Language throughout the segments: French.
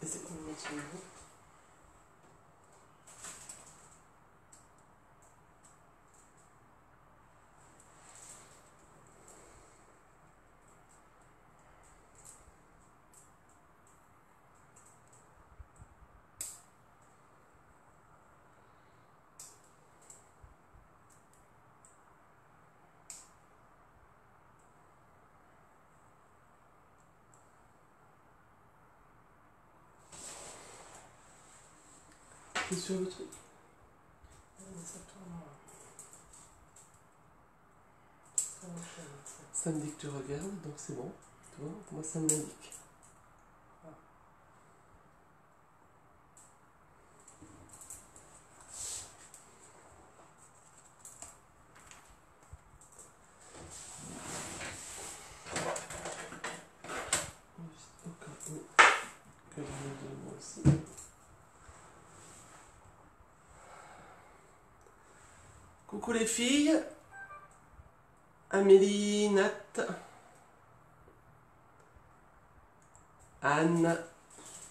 Et c'est combien de secondes? C'est sur le truc. Ça tourne. Ça enchaîne, ça. Ça me dit que tu regardes, donc c'est bon. Tu vois, moi ça me l'indique. Juste au cas où que je me donne moi aussi. Coucou les filles. Amélie, Nat, Anne.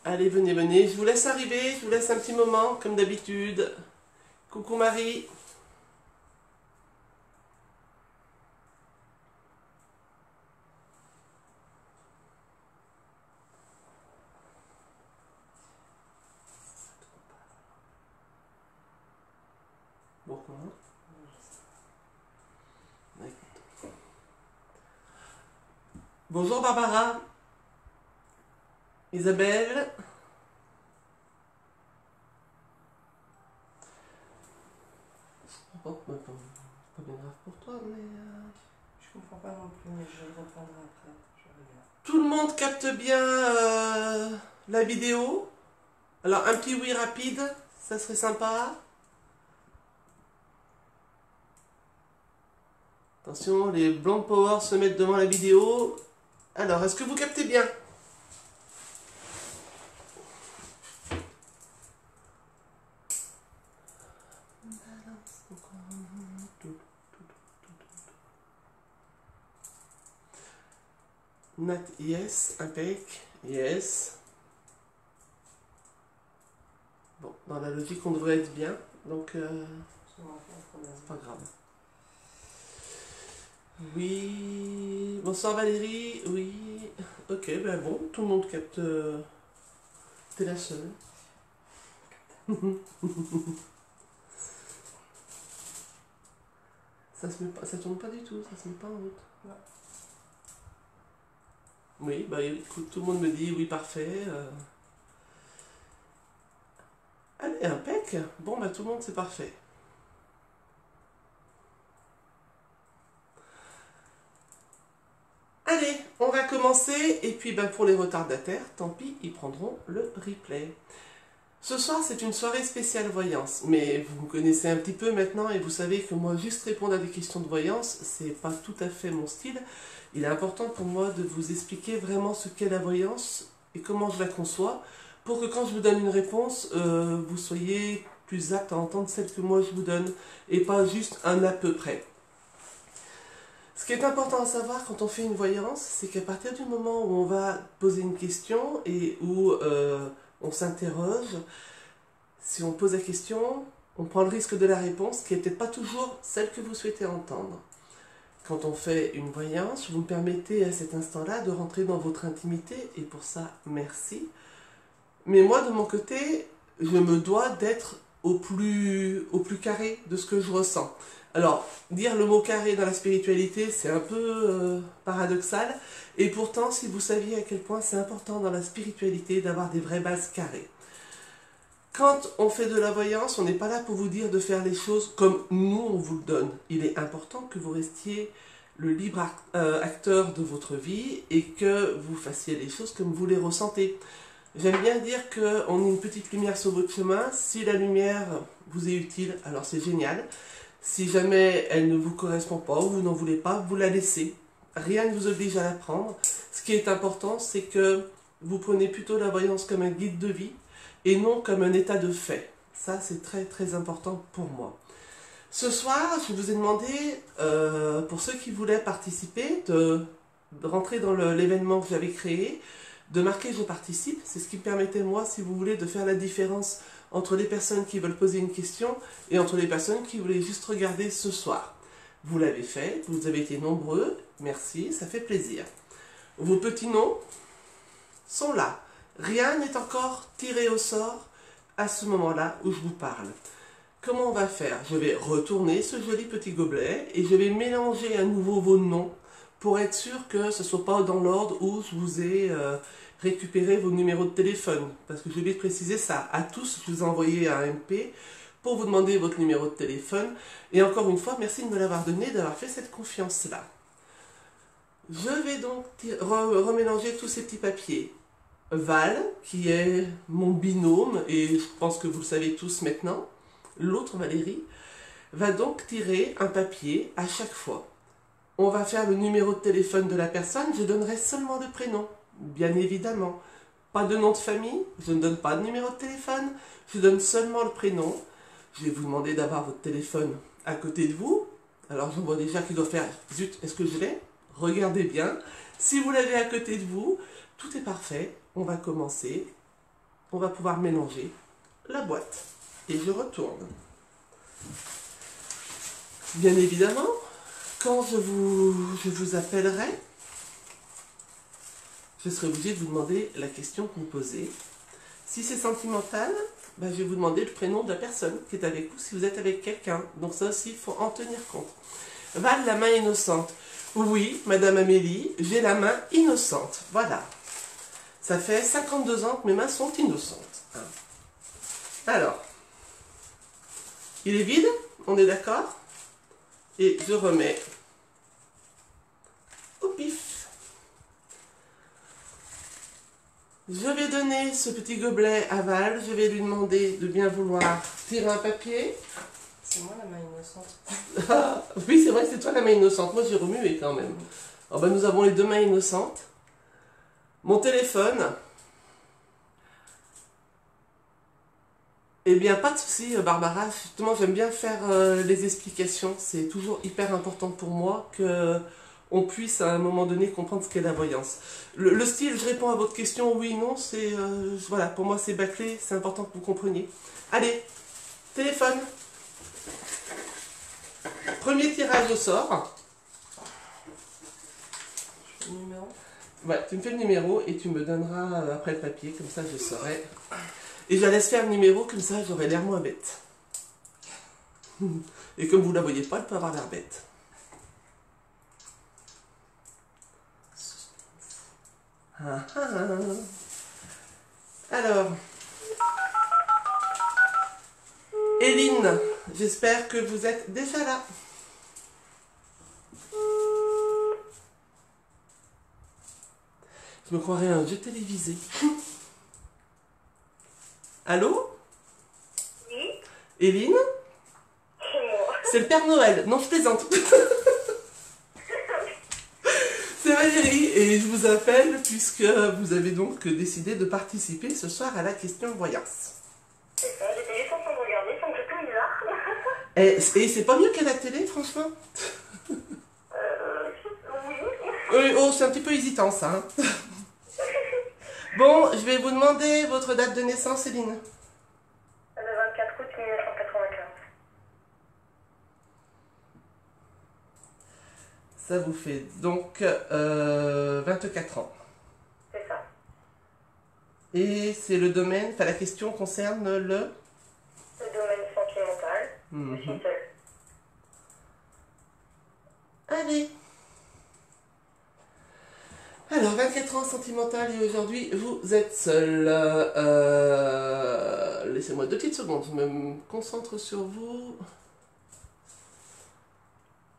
Allez, venez, venez. Je vous laisse arriver, je vous laisse un petit moment, comme d'habitude. Coucou Marie. Bon, comment? Bonjour Barbara. Isabelle. Bon, bah, pas bien grave pour toi, mais... Je comprends pas non plus, mais je le reprendrai après. Je regarde. Tout le monde capte bien la vidéo. Alors, un petit oui rapide, ça serait sympa. Attention, les Blonde Power se mettent devant la vidéo. Alors, est-ce que vous captez bien? Nat, yes. Impec, yes. Bon, dans la logique, on devrait être bien, donc c'est pas grave. Oui. Bonsoir Valérie, oui. Ok, ben bon, tout le monde capte. T'es la seule. Ça tourne pas du tout, ça se met pas en route. Non. Oui, bah écoute, tout le monde me dit oui, parfait. Allez, impec. Bon, bah tout le monde, c'est parfait. Allez, on va commencer. Et puis, bah, pour les retardataires, tant pis, ils prendront le replay. Ce soir, c'est une soirée spéciale voyance. Mais vous me connaissez un petit peu maintenant et vous savez que moi, juste répondre à des questions de voyance, c'est pas tout à fait mon style. Il est important pour moi de vous expliquer vraiment ce qu'est la voyance et comment je la conçois, pour que quand je vous donne une réponse, vous soyez plus apte à entendre celle que moi je vous donne, et pas juste un à peu près. Ce qui est important à savoir quand on fait une voyance, c'est qu'à partir du moment où on va poser une question et où on s'interroge, si on pose la question, on prend le risque de la réponse qui n'est peut-être pas toujours celle que vous souhaitez entendre. Quand on fait une voyance, vous me permettez à cet instant-là de rentrer dans votre intimité, et pour ça, merci. Mais moi, de mon côté, je me dois d'être au plus carré de ce que je ressens. Alors, dire le mot carré dans la spiritualité, c'est un peu paradoxal, et pourtant, si vous saviez à quel point c'est important dans la spiritualité d'avoir des vraies bases carrées. Quand on fait de la voyance, on n'est pas là pour vous dire de faire les choses comme nous on vous le donne. Il est important que vous restiez le libre acteur de votre vie et que vous fassiez les choses comme vous les ressentez. J'aime bien dire qu'on est une petite lumière sur votre chemin. Si la lumière vous est utile, alors c'est génial. Si jamais elle ne vous correspond pas ou vous n'en voulez pas, vous la laissez. Rien ne vous oblige à la prendre. Ce qui est important, c'est que vous prenez plutôt la voyance comme un guide de vie et non comme un état de fait. Ça, c'est très très important pour moi. Ce soir, je vous ai demandé, pour ceux qui voulaient participer, de rentrer dans l'événement que j'avais créé. de marquer je participe. C'est ce qui me permettait moi, si vous voulez, de faire la différence entre les personnes qui veulent poser une question et entre les personnes qui voulaient juste regarder ce soir. Vous l'avez fait, vous avez été nombreux, merci, ça fait plaisir. Vos petits noms sont là. Rien n'est encore tiré au sort à ce moment-là où je vous parle. Comment on va faire? Je vais retourner ce joli petit gobelet et je vais mélanger à nouveau vos noms pour être sûr que ce ne soit pas dans l'ordre où je vous ai récupéré vos numéros de téléphone. Parce que je vais préciser ça à tous, je vous ai envoyé un MP pour vous demander votre numéro de téléphone. Et encore une fois, merci de me l'avoir donné, d'avoir fait cette confiance-là. Je vais donc remélanger tous ces petits papiers. Val, qui est mon binôme, et je pense que vous le savez tous maintenant, l'autre Valérie, va donc tirer un papier à chaque fois. On va faire le numéro de téléphone de la personne, je donnerai seulement le prénom, bien évidemment. Pas de nom de famille, je ne donne pas de numéro de téléphone, je donne seulement le prénom. Je vais vous demander d'avoir votre téléphone à côté de vous. Alors je vois déjà qu'il doit faire, zut, est-ce que je l'ai? Regardez bien. Si vous l'avez à côté de vous, tout est parfait. On va commencer. On va pouvoir mélanger la boîte. Et je retourne. Bien évidemment, quand je vous appellerai, je serai obligée de vous demander la question que vous posez. Si c'est sentimental, ben je vais vous demander le prénom de la personne qui est avec vous, si vous êtes avec quelqu'un. Donc ça aussi, il faut en tenir compte. Val, la main innocente. Oui, Madame Amélie, j'ai la main innocente. Voilà. Ça fait 52 ans que mes mains sont innocentes. Alors, il est vide, on est d'accord? Et je remets au pif. Je vais donner ce petit gobelet à Val. Je vais lui demander de bien vouloir tirer un papier. C'est moi la main innocente. Ah, oui, c'est vrai, c'est toi la main innocente. Moi, j'ai remué quand même. Alors, ben, nous avons les deux mains innocentes. Mon téléphone. Eh bien, pas de souci, Barbara. Justement, j'aime bien faire les explications. C'est toujours hyper important pour moi que on puisse à un moment donné comprendre ce qu'est la voyance. Le style, je réponds à votre question, oui, non, c'est... voilà, pour moi, c'est bâclé. C'est important que vous compreniez. Allez, téléphone. Premier tirage au sort. Le numéro. Ouais, tu me fais le numéro et tu me donneras après le papier, comme ça je saurai. Et je la laisse faire le numéro, comme ça j'aurai l'air moins bête. Et comme vous la voyez pas, elle peut avoir l'air bête. Ah, ah, ah. Alors, Éline, j'espère que vous êtes déjà là. Je me croirais à un jeu télévisé. Allô? Oui, Éline? c'est moi. C'est le Père Noël. Non, je plaisante. C'est Valérie et je vous appelle puisque vous avez donc décidé de participer ce soir à la question voyance. C'est ça, j'étais juste en train de regarder, ça me fait tout bizarre. Et c'est pas mieux qu'à la télé, franchement? Oui. Oh, c'est un petit peu hésitant, ça. Hein. Bon, je vais vous demander votre date de naissance, Céline. Le 24 août 1995. Ça vous fait donc 24 ans. C'est ça. Et c'est le domaine, enfin la question concerne le... Le domaine sentimental, je suis seule. Allez. Alors, 24 ans sentimental et aujourd'hui, vous êtes seul. Laissez-moi 2 petites secondes, je me concentre sur vous.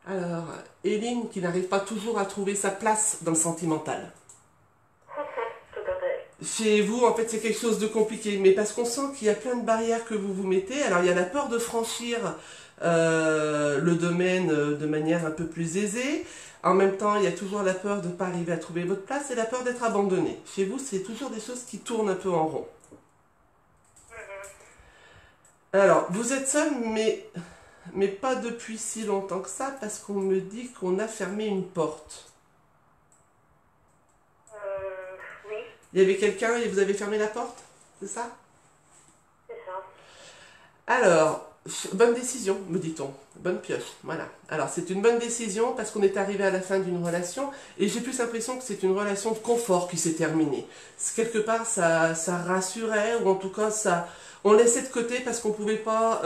Alors, Éline qui n'arrive pas toujours à trouver sa place dans le sentimental. Tout à fait. Chez vous, en fait, c'est quelque chose de compliqué, mais parce qu'on sent qu'il y a plein de barrières que vous vous mettez. Alors, il y a la peur de franchir le domaine de manière un peu plus aisée. En même temps, il y a toujours la peur de ne pas arriver à trouver votre place et la peur d'être abandonné. Chez vous, c'est toujours des choses qui tournent un peu en rond. Alors, vous êtes seul, mais pas depuis si longtemps que ça, parce qu'on me dit qu'on a fermé une porte. Oui. Il y avait quelqu'un et vous avez fermé la porte, c'est ça? C'est ça. Alors, bonne décision, me dit-on. Bonne pioche, voilà. Alors, c'est une bonne décision parce qu'on est arrivé à la fin d'une relation et j'ai plus l'impression que c'est une relation de confort qui s'est terminée. Quelque part, ça rassurait ou en tout cas, on laissait de côté parce qu'on ne pouvait pas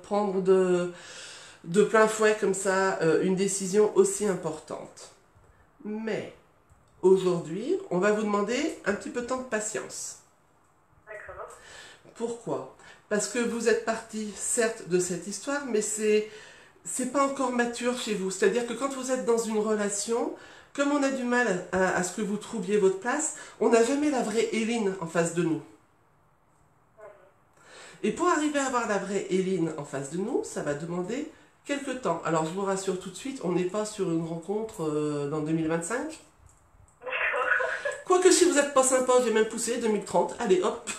prendre de plein fouet comme ça une décision aussi importante. Mais aujourd'hui, on va vous demander un petit peu de temps de patience. D'accord. Pourquoi? Parce que vous êtes parti, certes, de cette histoire, mais c'est pas encore mature chez vous. C'est-à-dire que quand vous êtes dans une relation, comme on a du mal à ce que vous trouviez votre place, on n'a jamais la vraie Éline en face de nous. Et pour arriver à avoir la vraie Éline en face de nous, ça va demander quelques temps. Alors je vous rassure tout de suite, on n'est pas sur une rencontre dans 2025. Quoique si vous n'êtes pas sympa, j'ai même poussé 2030. Allez hop.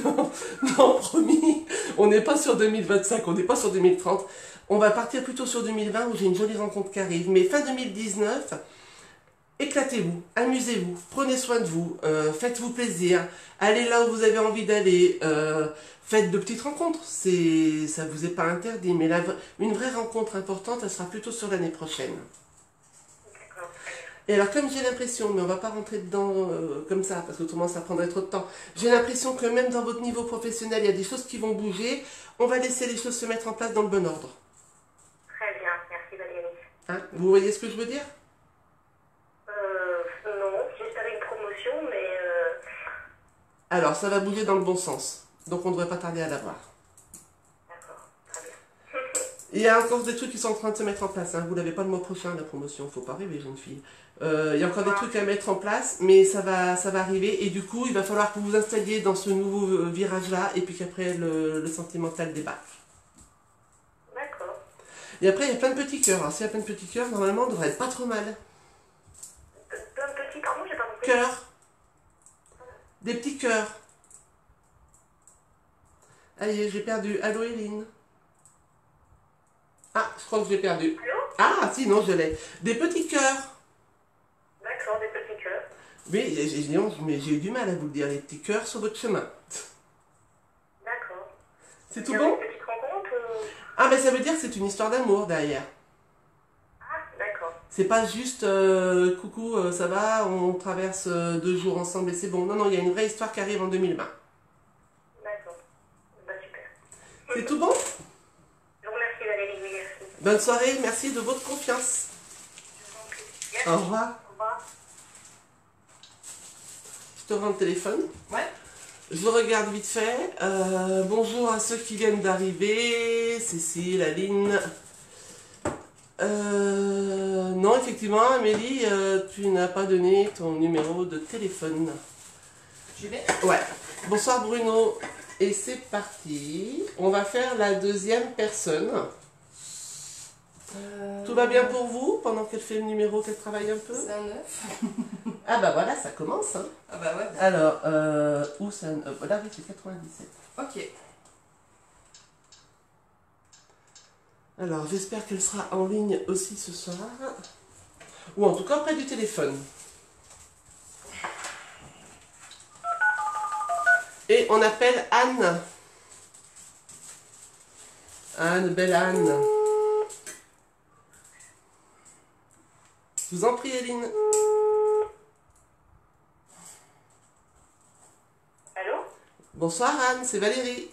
Non, non, promis, on n'est pas sur 2025, on n'est pas sur 2030. On va partir plutôt sur 2020 où j'ai une jolie rencontre qui arrive. Mais fin 2019, éclatez-vous, amusez-vous, prenez soin de vous, faites-vous plaisir, allez là où vous avez envie d'aller, faites de petites rencontres. Ça vous est pas interdit, mais une vraie rencontre importante, elle sera plutôt sur l'année prochaine. Et alors, comme j'ai l'impression, mais on va pas rentrer dedans comme ça, parce que autrement ça prendrait trop de temps, j'ai l'impression que même dans votre niveau professionnel, il y a des choses qui vont bouger, on va laisser les choses se mettre en place dans le bon ordre. Très bien, merci Valérie. Hein? Vous voyez ce que je veux dire? Non, j'espérais une promotion, mais... Alors, ça va bouger dans le bon sens, donc on ne devrait pas tarder à l'avoir. D'accord, très bien. Il y a encore des trucs qui sont en train de se mettre en place, hein. Vous l'avez pas le mois prochain, la promotion, faut pas rêver, jeune fille. Il y a encore des trucs à mettre en place, mais ça va arriver, et du coup, il va falloir que vous vous installiez dans ce nouveau virage-là, et puis qu'après, le sentimental débarque. D'accord. Et après, il y a plein de petits cœurs. Alors, s'il y a plein de petits cœurs, normalement, on devrait être pas trop mal. Plein de petits pardon, j'ai pas compris. Cœurs. Des petits cœurs. Allez, j'ai perdu. Allô, Éline? Ah, je crois que j'ai perdu. Allô? Ah, si, non, je l'ai. Des petits cœurs. D'accord, des petits cœurs. Mais j'ai eu du mal à vous le dire, les petits cœurs sur votre chemin. D'accord. C'est tout Il y a bon? une petite rencontre Ah, mais ça veut dire que c'est une histoire d'amour derrière. Ah, d'accord. C'est pas juste coucou, ça va, on traverse 2 jours ensemble et c'est bon. Non, non, il y a une vraie histoire qui arrive en 2020. D'accord. Bah, super. C'est tout bon? Je vous remercie Valérie, oui, merci. Bonne soirée, merci de votre confiance. Je vous en prie. Merci. Au revoir. Au revoir. Je te rends le téléphone. Ouais. Je regarde vite fait. Bonjour à ceux qui viennent d'arriver. Cécile, Aline. Non, effectivement, Amélie, tu n'as pas donné ton numéro de téléphone. J'y vais. Ouais. Bonsoir Bruno. Et c'est parti. On va faire la deuxième personne. Tout va bien pour vous pendant qu'elle fait le numéro, qu'elle travaille un peu? C'est un 9. Ah bah voilà, ça commence. Hein. Ah bah ouais. Alors, où ça... là, oui, c'est 97. Ok. Alors, j'espère qu'elle sera en ligne aussi ce soir. Ou en tout cas près du téléphone. Et on appelle Anne. Anne, belle Anne. Je vous en prie, Éline. Allô? Bonsoir Anne, c'est Valérie.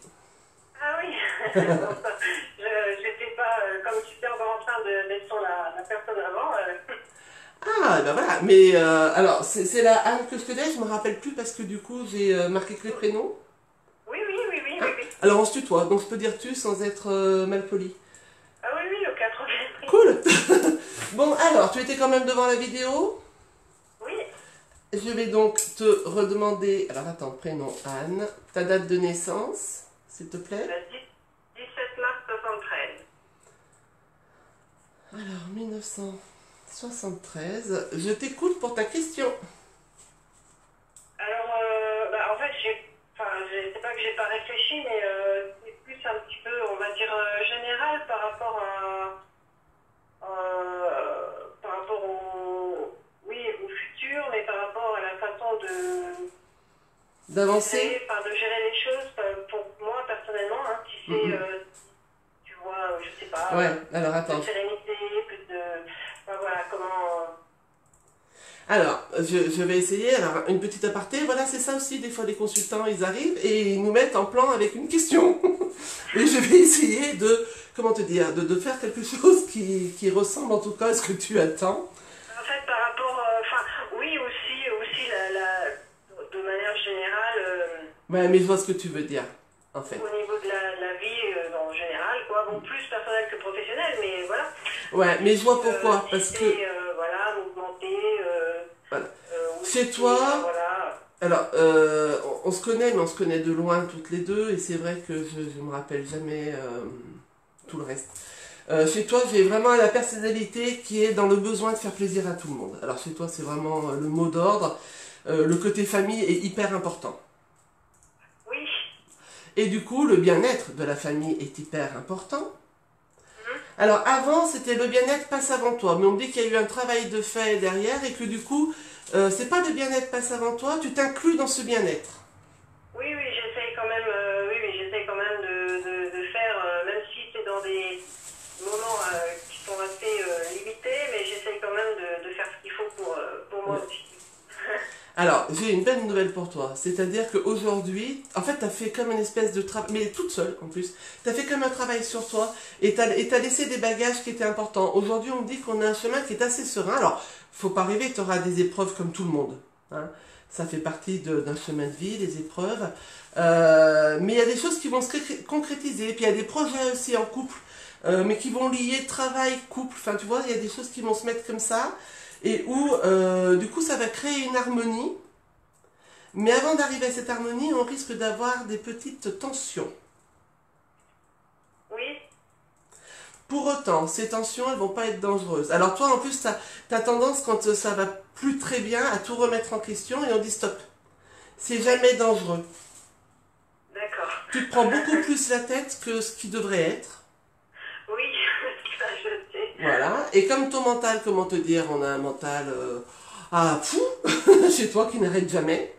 Ah oui. J'étais pas, comme tu étais encore en train de mettre sur la personne avant. Ah, ben voilà. Mais alors, c'est la Anne que je connais, je me rappelle plus parce que du coup, j'ai marqué que les prénoms. Oui, oui, oui, oui, Ah, oui, oui. alors, on se tutoie, donc je peux dire tu sans être mal poli. Ah oui, oui, aucun problème. Cool. Bon, alors, tu étais quand même devant la vidéo. Oui, Je vais donc te redemander, alors attends, prénom Anne, ta date de naissance, s'il te plaît. le 17 mars 73. Alors, 1973, je t'écoute pour ta question. Alors, en fait, c'est pas que j'ai pas réfléchi, mais c'est plus un petit peu, on va dire, général par rapport par rapport au futur, mais par rapport à la façon D'avancer. Enfin, de gérer les choses, pour moi personnellement, hein, si c'est, tu vois, je sais pas, Ouais, alors attends. plus de sérénité, plus de... Enfin, voilà, comment... Alors, je vais essayer. Alors, une petite aparté, voilà, c'est ça aussi, des fois les consultants, ils arrivent et ils nous mettent en plan avec une question. Et je vais essayer de, comment te dire, de faire quelque chose qui ressemble en tout cas à ce que tu attends. En fait, par rapport... Enfin, oui, aussi de manière générale... Ouais, mais je vois ce que tu veux dire, en fait. Au niveau de la vie en général, quoi. Bon, plus personnel que professionnel, mais voilà. Ouais, mais je vois pourquoi, parce que... voilà, mouvementé... Voilà. Aussi, Chez toi... voilà. Alors, on se connaît, mais on se connaît de loin toutes les deux, et c'est vrai que je me rappelle jamais tout le reste. Chez toi, j'ai vraiment la personnalité qui est dans le besoin de faire plaisir à tout le monde. Alors chez toi, c'est vraiment le mot d'ordre. Le côté famille est hyper important. Oui. Et du coup, le bien-être de la famille est hyper important. Alors avant, c'était le bien-être passe avant toi, mais on me dit qu'il y a eu un travail de fait derrière et que du coup, c'est pas le bien-être passe avant toi, tu t'inclus dans ce bien-être. Oui, j'essaye quand même, j'essaye quand même de faire, même si c'est dans des moments qui sont assez limités, mais j'essaye quand même de faire ce qu'il faut pour moi aussi. Alors, j'ai une belle nouvelle pour toi. C'est-à-dire qu'aujourd'hui, en fait, tu as fait comme une espèce de travail, mais toute seule en plus. Tu as fait comme un travail sur toi et tu as laissé des bagages qui étaient importants. Aujourd'hui, on me dit qu'on a un chemin qui est assez serein. Alors, faut pas rêver, tu auras des épreuves comme tout le monde. Hein. Ça fait partie d'un chemin de vie, des épreuves. Mais il y a des choses qui vont se concrétiser. Puis il y a des projets aussi en couple, mais qui vont lier travail, couple. Enfin, tu vois, il y a des choses qui vont se mettre comme ça. Et où, du coup, ça va créer une harmonie. Mais avant d'arriver à cette harmonie, on risque d'avoir des petites tensions. Oui. Pour autant, ces tensions, elles vont pas être dangereuses. Alors toi, en plus, tu as tendance, quand ça va plus très bien, à tout remettre en question et on dit stop. C'est jamais dangereux. D'accord. Tu te prends beaucoup plus la tête que ce qui devrait être. Oui, ça je sais. Voilà. Et comme ton mental, comment te dire, on a un mental fou chez toi qui n'arrête jamais.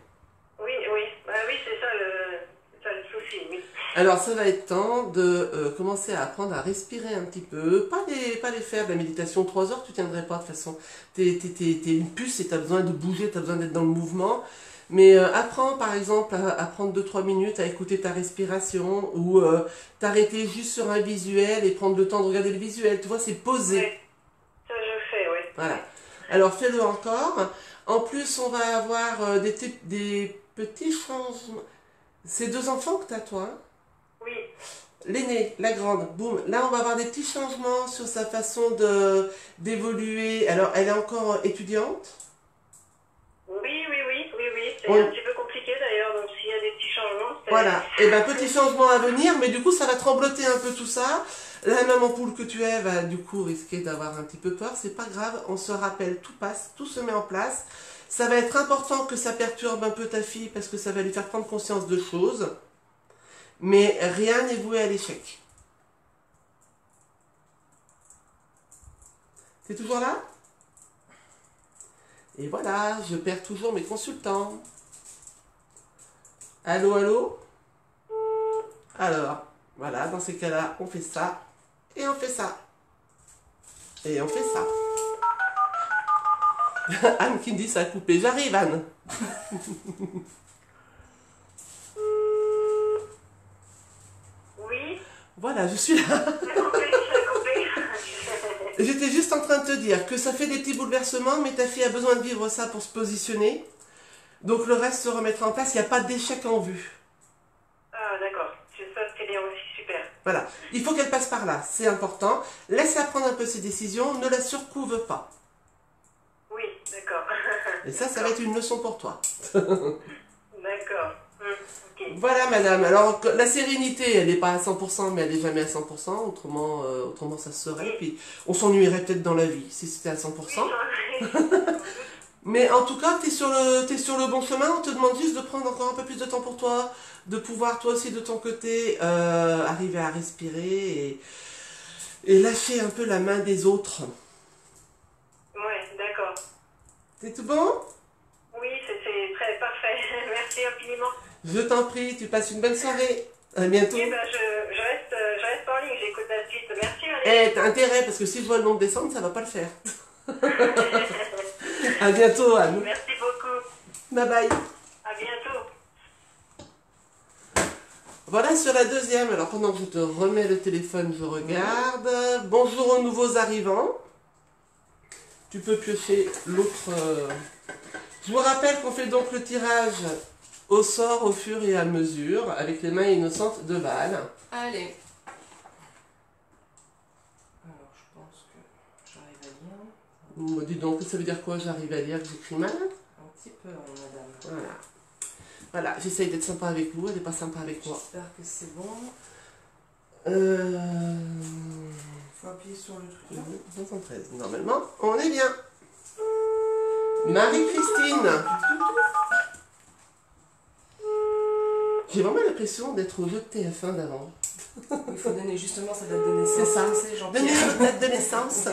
Oui, bah oui, c'est ça le souci, oui. Alors ça va être temps de commencer à apprendre à respirer un petit peu, pas les faire de la méditation 3 heures, tu tiendrais pas de toute façon. T'es une puce et t'as besoin de bouger, t'as besoin d'être dans le mouvement. Mais apprends par exemple à prendre 2-3 minutes à écouter ta respiration ou t'arrêter juste sur un visuel et prendre le temps de regarder le visuel. Tu vois, c'est posé. Oui, ça je fais, oui. Voilà. Alors fais-le encore. En plus, on va avoir des petits changements. C'est 2 enfants que tu as, toi, hein? Oui. L'aînée, la grande, boum. Là, on va avoir des petits changements sur sa façon d'évoluer. Alors, elle est encore étudiante? Oui. C'est Oui. un petit peu compliqué d'ailleurs, donc s'il y a des petits changements, c'est... Voilà. Et bien, petit changement à venir, mais du coup, ça va trembloter un peu tout ça. La maman poule que tu es va du coup risquer d'avoir un petit peu peur. C'est pas grave, on se rappelle, tout passe, tout se met en place. Ça va être important que ça perturbe un peu ta fille parce que ça va lui faire prendre conscience de choses. Mais rien n'est voué à l'échec. T'es toujours là? Et voilà, je perds toujours mes consultants. Allô, allô? Alors, voilà, dans ces cas-là, on fait ça. Et on fait ça. Et on fait ça. Anne qui me dit ça a coupé. J'arrive, Anne. Oui. Voilà, je suis là. Ça a coupé. J'étais juste en train de te dire que ça fait des petits bouleversements, mais ta fille a besoin de vivre ça pour se positionner. Donc le reste se remettra en place. Il n'y a pas d'échec en vue. Ah, d'accord. Ça, c'est bien aussi, super. Voilà. Il faut qu'elle passe par là. C'est important. Laisse-la prendre un peu ses décisions. Ne la surcouve pas. Oui, d'accord. Et ça va être une leçon pour toi. D'accord. Ok. Voilà, madame. Alors, la sérénité, elle n'est pas à 100%, mais elle n'est jamais à 100%. Autrement, ça se serait. Puis, on s'ennuierait peut-être dans la vie si c'était à 100%. Mais en tout cas, t'es sur le bon chemin. On te demande juste de prendre encore un peu plus de temps pour toi, de pouvoir toi aussi de ton côté arriver à respirer et lâcher un peu la main des autres. Ouais, d'accord. C'est tout bon? Oui, c'est très parfait. Merci. merci infiniment. Je t'en prie, tu passes une bonne soirée. À bientôt. Oui, bah, je reste en ligne, j'écoute la suite. Merci, Eh, t'as intérêt, parce que si je vois le nombre descendre, ça va pas le faire. À bientôt, Anne. Merci beaucoup. Bye bye. À bientôt. Voilà sur la deuxième. Alors pendant que je te remets le téléphone, je regarde. Bonjour aux nouveaux arrivants. Tu peux piocher l'autre. Je vous rappelle qu'on fait donc le tirage au sort au fur et à mesure avec les mains innocentes de Val. Allez. Alors, je pense que j'arrive à lire. Dis donc, ça veut dire quoi? J'arrive à lire que j'écris mal? Un petit peu, madame. Voilà. Voilà, j'essaye d'être sympa avec vous, elle n'est pas sympa avec moi. J'espère que c'est bon. Faut appuyer sur le truc là. 513. Normalement, on est bien. Marie-Christine. J'ai vraiment l'impression d'être au jeu de TF1 d'avant. Il faut donner justement sa date de naissance. C'est ça. C'est Donnez Jean-Pierre. votre date de naissance.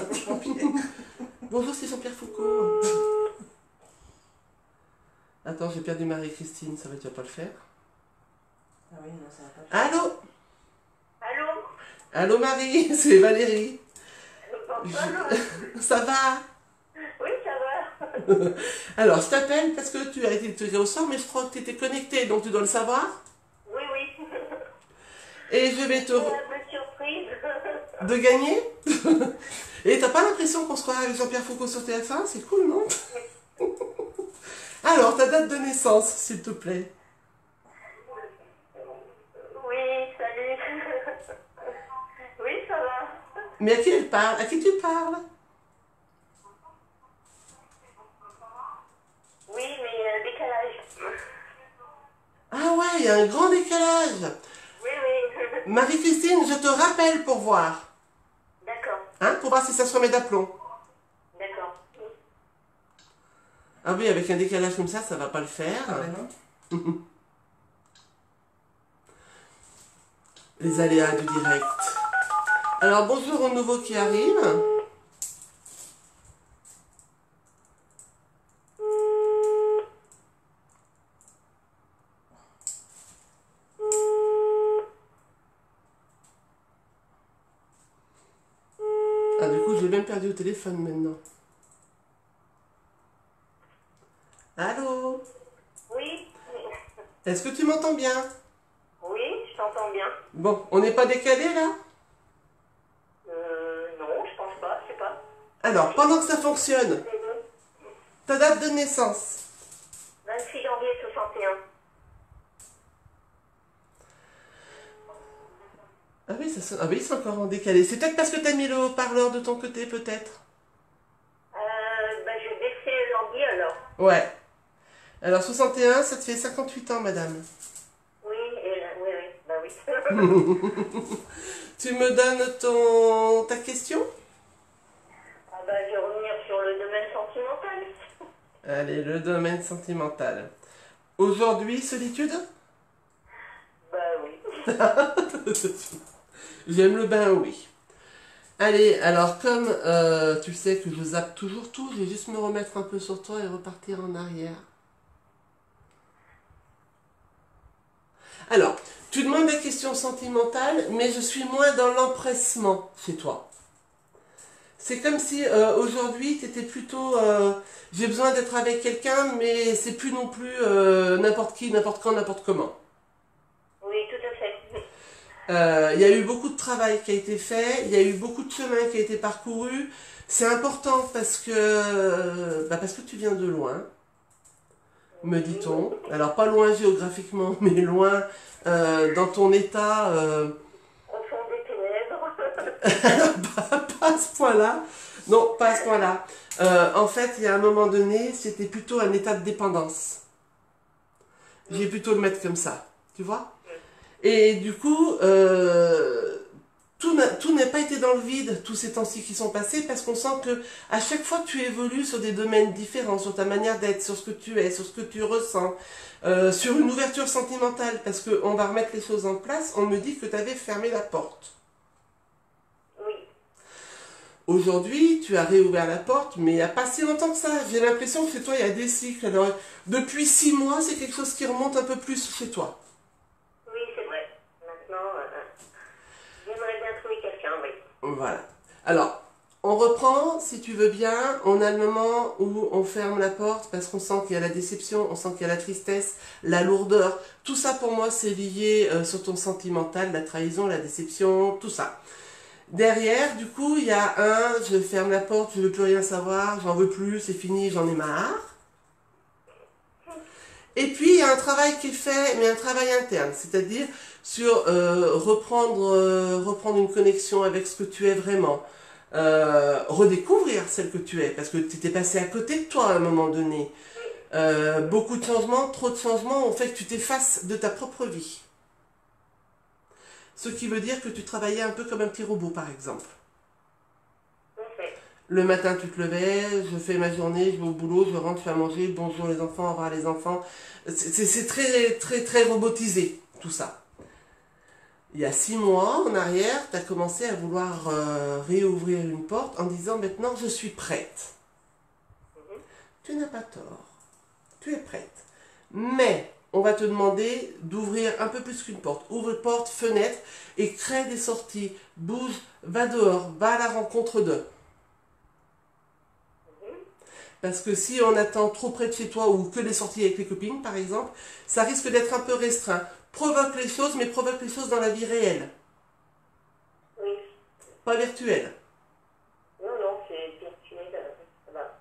Bonjour, c'est Jean-Pierre Foucault. Attends, j'ai perdu Marie-Christine, ça va, tu vas pas le faire. Ah oui, non, ça va pas. Allô? Allô? Allô Marie, c'est Valérie. Bonjour. Ça va? Oui, ça va. Alors, je t'appelle parce que tu as été tiré au sort, mais je crois que tu étais connecté, donc tu dois le savoir. Oui, oui. Et je vais te... Je suis un peu surprise. De gagner. Et t'as pas l'impression qu'on se croirait avec Jean-Pierre Foucault sur TF1? C'est cool, non? Alors, ta date de naissance, s'il te plaît. Oui, salut. Oui, ça va. Mais à qui elle parle? À qui tu parles? Oui, mais il y a un décalage. Ah ouais, il y a un grand décalage. Oui, oui. Marie-Christine, je te rappelle pour voir. D'accord, Hein, pour voir si ça se remet d'aplomb. d'accord. Ah oui, avec un décalage comme ça va pas le faire. Ah ben non. Les aléas du direct. Alors, bonjour aux nouveaux qui arrivent. Ah, du coup, j'ai même perdu au téléphone maintenant. Allô? Oui, Est-ce que tu m'entends bien? oui, je t'entends bien. Bon, on n'est pas décalé là? Non, je pense pas, je sais pas. Alors, pendant que ça fonctionne, C'est bon. ta date de naissance. 26 janvier 61. Ah oui, ça sonne... Ah oui, c'est encore en décalé. C'est peut-être parce que tu as mis le haut-parleur de ton côté, peut-être? Ben, je vais baisser l'ordi alors. Ouais. Alors, 61, ça te fait 58 ans, madame. Oui, oui, oui, bah oui. Tu me donnes ta question? Ah bah, je vais revenir sur le domaine sentimental. Allez, le domaine sentimental. Aujourd'hui, solitude? Bah oui. J'aime le bain, oui. Allez, alors comme tu sais que je zappe toujours tout, je vais juste me remettre un peu sur toi et repartir en arrière. Alors, tu demandes des questions sentimentales, mais je suis moins dans l'empressement chez toi. C'est comme si aujourd'hui, tu étais plutôt... j'ai besoin d'être avec quelqu'un, mais c'est plus non plus n'importe qui, n'importe quand, n'importe comment. Oui, tout à fait. Il y a eu beaucoup de travail qui a été fait, il y a eu beaucoup de chemin qui a été parcouru. C'est important parce que tu viens de loin, me dit-on. Alors pas loin géographiquement, mais loin dans ton état. Au fond des ténèbres. Pas à ce point-là. Non, pas à ce point-là. En fait, il y a un moment donné, c'était plutôt un état de dépendance. J'ai plutôt le mettre comme ça, tu vois. Et du coup, tout n'a pas été dans le vide tous ces temps-ci qui sont passés parce qu'on sent que à chaque fois tu évolues sur des domaines différents, sur ta manière d'être, sur ce que tu es, sur ce que tu ressens, sur une ouverture sentimentale parce qu'on va remettre les choses en place. On me dit que tu avais fermé la porte. Oui. Aujourd'hui, tu as réouvert la porte, mais il n'y a pas si longtemps que ça. J'ai l'impression que chez toi, il y a des cycles. Alors, depuis 6 mois, c'est quelque chose qui remonte un peu plus chez toi. Oui, c'est vrai. Maintenant, j'aimerais bien trouver quelqu'un, oui. Voilà. Alors, on reprend, si tu veux bien. On a le moment où on ferme la porte parce qu'on sent qu'il y a la déception, on sent qu'il y a la tristesse, la lourdeur. Tout ça, pour moi, c'est lié sur ton sentimental, la trahison, la déception, tout ça. Derrière, du coup, il y a je ferme la porte, je veux plus rien savoir, j'en veux plus, c'est fini, j'en ai marre. Et puis, il y a un travail qui est fait, mais un travail interne, c'est-à-dire sur reprendre une connexion avec ce que tu es vraiment. Redécouvrir celle que tu es, parce que tu étais passé à côté de toi à un moment donné. Beaucoup de changements, trop de changements ont fait que tu t'effaces de ta propre vie. Ce qui veut dire que tu travaillais un peu comme un petit robot, par exemple. Le matin, tu te levais, je fais ma journée, je vais au boulot, je rentre, je fais à manger, bonjour les enfants, au revoir les enfants. C'est très, très, très robotisé, tout ça. Il y a 6 mois en arrière, tu as commencé à vouloir réouvrir une porte en disant maintenant je suis prête. Tu n'as pas tort. Tu es prête. Mais on va te demander d'ouvrir un peu plus qu'une porte. Ouvre porte, fenêtre et crée des sorties. Bouge, va dehors, va à la rencontre d'eux. Parce que si on attend trop près de chez toi ou que les sorties avec les copines, par exemple, ça risque d'être un peu restreint. Provoque les choses, mais provoque les choses dans la vie réelle. Oui. Pas virtuelle. Non, non, c'est virtuel, ça va.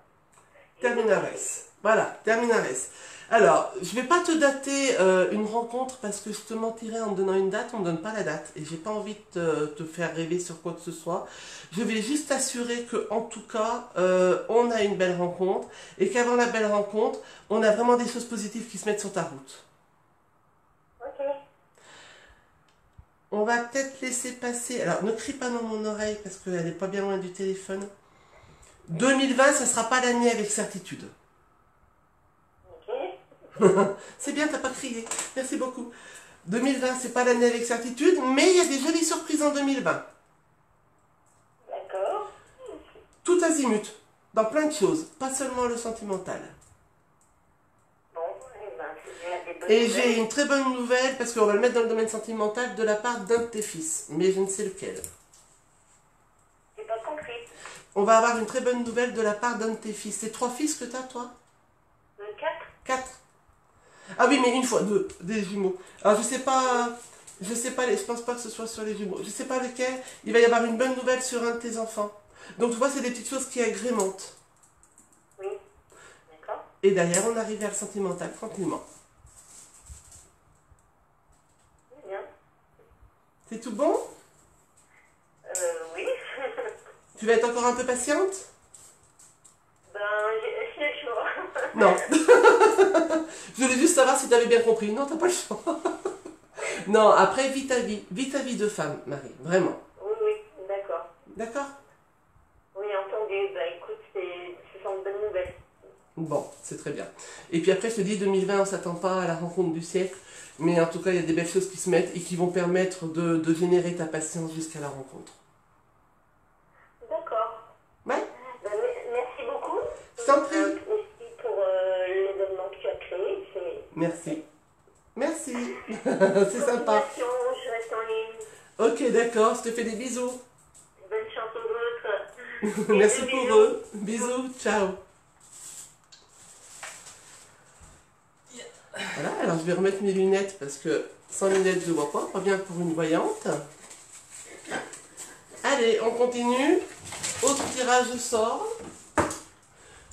Terminares. Voilà, terminares. Alors, je vais pas te dater une rencontre parce que je te mentirais en te donnant une date, on ne donne pas la date et j'ai pas envie de te faire rêver sur quoi que ce soit. Je vais juste t'assurer que en tout cas, on a une belle rencontre et qu'avant la belle rencontre, on a vraiment des choses positives qui se mettent sur ta route. Ok. On va peut-être laisser passer. Alors, ne crie pas dans mon oreille parce qu'elle n'est pas bien loin du téléphone. 2020, ça ne sera pas l'année avec certitude. C'est bien, t'as pas crié. Merci beaucoup. 2020, c'est pas l'année avec certitude, mais il y a des jolies surprises en 2020. D'accord. Tout azimut, dans plein de choses, pas seulement le sentimental. Bon, eh ben, c'est déjà des bonnes Et nouvelles. j'ai une très bonne nouvelle, parce qu'on va le mettre dans le domaine sentimental, de la part d'un de tes fils, mais je ne sais lequel. J'ai pas compris. On va avoir une très bonne nouvelle de la part d'un de tes fils. C'est 3 fils que t'as, toi? 4. 4. Ah oui, mais une fois, 2, des jumeaux. Alors je sais pas, je pense pas que ce soit sur les jumeaux. Je sais pas lequel. Il va y avoir une bonne nouvelle sur un de tes enfants. Donc tu vois, c'est des petites choses qui agrémentent. Oui. D'accord. Et derrière, on arrive vers le sentimental tranquillement. C'est bien. C'est tout bon? Oui. Tu vas être encore un peu patiente? Ben, j'ai le choix. Non. Je voulais juste savoir si tu avais bien compris. Non, t'as pas le choix. Non, après, vis ta vie. Vis ta vie de femme, Marie. Vraiment. Oui, oui, d'accord. D'accord? Oui, entendu. Bah écoute, ce sont de bonnes nouvelles. Bon, c'est très bien. Et puis après, je te dis, 2020, on ne s'attend pas à la rencontre du siècle. Mais en tout cas, il y a des belles choses qui se mettent et qui vont permettre de générer ta patience jusqu'à la rencontre. D'accord. Ouais? Ben, merci beaucoup. Je t'en prie. Aussi pour l'événement que tu as créé. Merci. Merci. C'est sympa. Je reste en ligne. Ok, d'accord. Je te fais des bisous. Bonne chance aux autres. Merci Bisous, pour eux. Bisous. Ciao. Voilà, alors je vais remettre mes lunettes parce que sans lunettes je ne vois pas bien pour une voyante. Allez, on continue. Autre tirage au sort.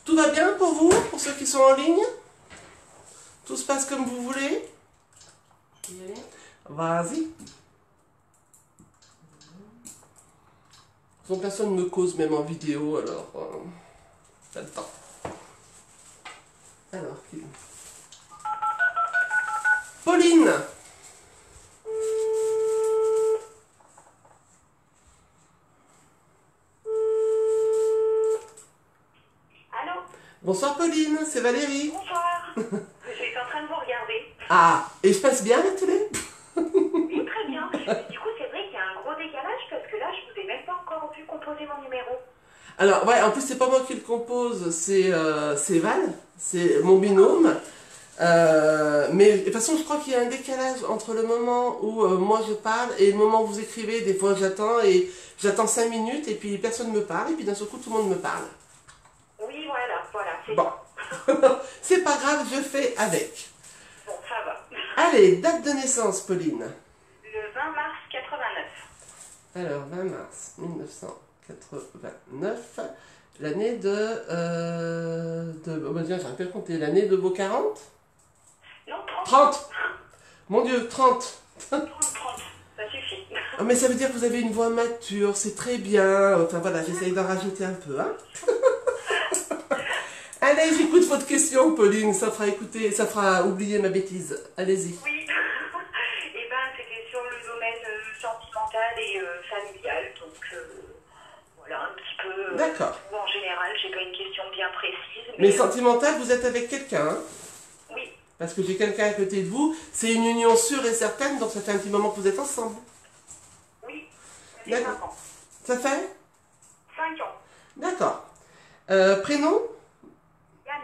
Tout va bien pour vous, pour ceux qui sont en ligne? Tout se passe comme vous voulez? Vas-y. Donc personne ne me cause même en vidéo, alors pas le temps. Alors, qui... Pauline. Allô? Bonsoir Pauline, c'est Valérie. Bonsoir. Je suis en train de vous regarder. Ah, et je passe bien à la télé? Oui, très bien. Mais du coup, c'est vrai qu'il y a un gros décalage parce que là, je vous ai même pas encore vu composer mon numéro. Alors, ouais, en plus, c'est pas moi qui le compose, c'est Val, c'est mon binôme. Mais de toute façon, je crois qu'il y a un décalage entre le moment où moi je parle et le moment où vous écrivez. Des fois, j'attends 5 minutes et puis personne me parle et puis d'un seul coup, tout le monde me parle. Oui, voilà, c'est Bon, ça. c'est pas grave, je fais avec. Bon, ça va. Allez, date de naissance, Pauline. Le 20 mars 89. Alors, 20 mars 1989, l'année oh ben tiens, j'arrive pas à compter, l'année de vos 40 Non, 30. Mon Dieu, 30. 30, ça suffit. Oh, mais ça veut dire que vous avez une voix mature, c'est très bien. Enfin voilà, j'essaye d'en rajouter un peu, hein. Allez, j'écoute votre question, Pauline, ça fera oublier ma bêtise. Allez-y. Oui, et ben c'était sur le domaine sentimental et familial, donc voilà, un petit peu. D'accord. En général, j'ai pas une question bien précise. Mais sentimental, vous êtes avec quelqu'un, hein? Oui, Parce que j'ai quelqu'un à côté de vous, c'est une union sûre et certaine, donc ça fait un petit moment que vous êtes ensemble. oui, ça fait 5 D'accord. ans. Ça fait 5 ans. D'accord. Prénom? Yann,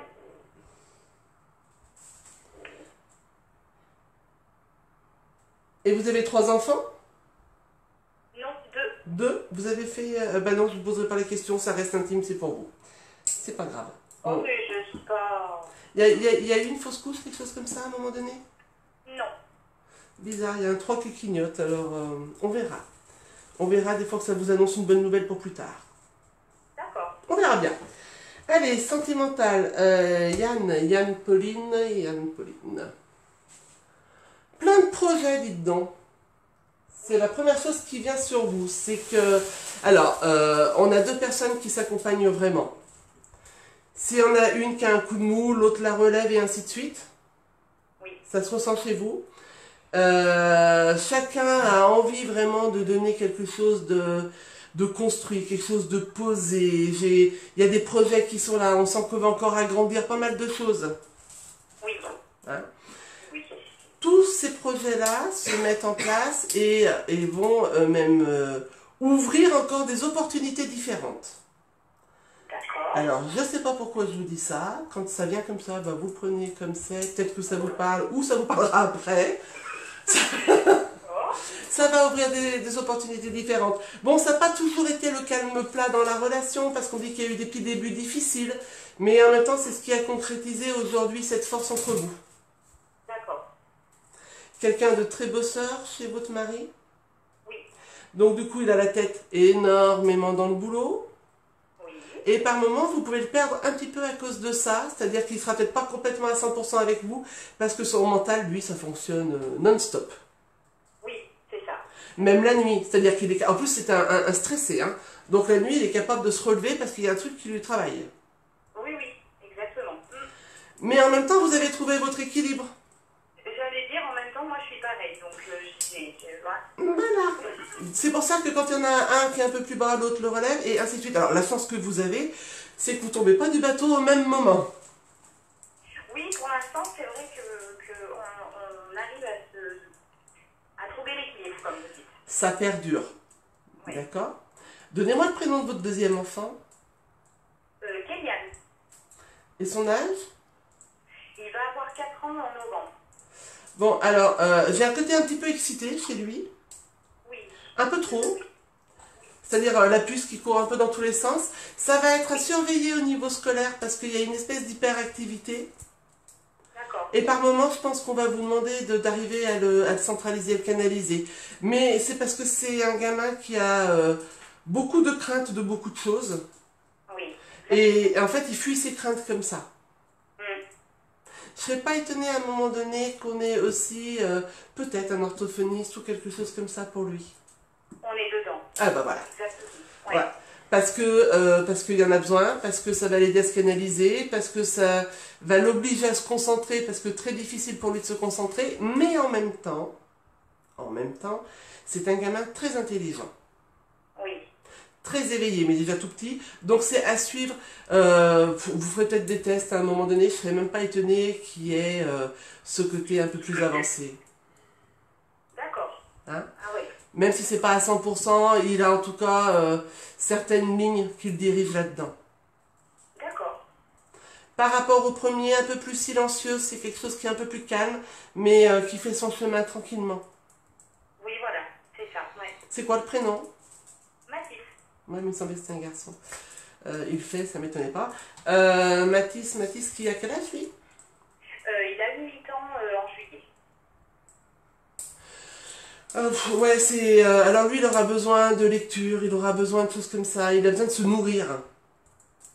Et vous avez 3 enfants? non, 2. 2? Vous avez fait... bah non, je ne vous poserai pas les questions, ça reste intime, c'est pour vous. C'est pas grave. Oh, Bon. mais je suis pas. Il y a eu une fausse couche, quelque chose comme ça, à un moment donné? Non. Bizarre, il y a un 3 qui clignote, alors on verra. On verra des fois que ça vous annonce une bonne nouvelle pour plus tard. D'accord. On verra bien. Allez, sentimental. Yann, Pauline. Plein de projets, dites donc. C'est la première chose qui vient sur vous. C'est que... Alors, on a 2 personnes qui s'accompagnent vraiment. Si on a une qui a un coup de mou, l'autre la relève et ainsi de suite. Oui. Ça se ressent chez vous. Chacun a envie vraiment de donner quelque chose de construit, quelque chose de posé. Il y a des projets qui sont là, on sent qu'on va encore agrandir pas mal de choses. Oui. Hein? Oui. Tous ces projets-là se mettent en place et vont même ouvrir encore des opportunités différentes. D'accord. Alors, je ne sais pas pourquoi je vous dis ça. Quand ça vient comme ça, bah, vous le prenez comme c'est. Peut-être que ça vous parle ou ça vous parlera après. Ça va ouvrir des opportunités différentes. Bon, ça n'a pas toujours été le calme plat dans la relation, parce qu'on dit qu'il y a eu des petits débuts difficiles, mais en même temps, c'est ce qui a concrétisé aujourd'hui cette force entre vous. D'accord. Quelqu'un de très bosseur chez votre mari? Oui. Donc du coup, il a la tête énormément dans le boulot. Oui. Et par moments, vous pouvez le perdre un petit peu à cause de ça, c'est-à-dire qu'il ne sera peut-être pas complètement à 100% avec vous, parce que son mental, lui, ça fonctionne non-stop. Oui, c'est ça. Même la nuit, c'est-à-dire qu'il est... En plus, c'est un stressé, hein. Donc la nuit, il est capable de se relever parce qu'il y a un truc qui lui travaille. Oui, oui, exactement. Mais en même temps, vous avez trouvé votre équilibre. J'allais dire, en même temps, moi, je suis pareil, donc Voilà. C'est pour ça que quand il y en a un qui est un peu plus bas, l'autre le relève, et ainsi de suite. Alors, la chance que vous avez, c'est que vous ne tombez pas du bateau au même moment. Oui, pour l'instant, c'est vrai qu'on arrive à trouver l'équilibre, comme vous dites. Ça perdure. Oui. D'accord? Donnez-moi le prénom de votre deuxième enfant. Kélian, Et son âge? il va avoir 4 ans en novembre. Bon, alors, j'ai un côté un petit peu excité chez lui. Oui. Un peu trop. C'est-à-dire la puce qui court un peu dans tous les sens. Ça va être à surveiller au niveau scolaire parce qu'il y a une espèce d'hyperactivité. D'accord. Et par moments, je pense qu'on va vous demander d'arriver à le centraliser, à le canaliser. Mais c'est parce que c'est un gamin qui a beaucoup de craintes de beaucoup de choses. Oui. Et en fait, il fuit ses craintes comme ça. Mm. Je serais pas étonnée à un moment donné qu'on ait aussi peut-être un orthophoniste ou quelque chose comme ça pour lui. On est dedans. Ah bah voilà. Exactement. Ouais. Voilà. Parce qu'il y en a besoin, parce que ça va l'aider à se canaliser, parce que ça va l'obliger à se concentrer, parce que très difficile pour lui de se concentrer, mais en même temps, c'est un gamin très intelligent, Oui. très éveillé, mais déjà tout petit, donc c'est à suivre. Vous ferez peut-être des tests à un moment donné, je ne serais même pas étonnée qu'il y ait ce côté un peu plus avancé. D'accord. Hein? Ah oui. Même si c'est pas à 100%, il a en tout cas certaines lignes qu'il dirige là-dedans. D'accord. Par rapport au premier, un peu plus silencieux, c'est quelque chose qui est un peu plus calme, mais qui fait son chemin tranquillement. Oui, voilà, c'est ça, ouais. C'est quoi le prénom? Mathis. Moi, il me semblait que c'était un garçon. Il fait, ça m'étonnait pas. Mathis, qui a quel âge, lui? Il a 8 ans en juillet. Ouais, c'est... alors lui, il aura besoin de lecture, il aura besoin de choses comme ça, il a besoin de se nourrir.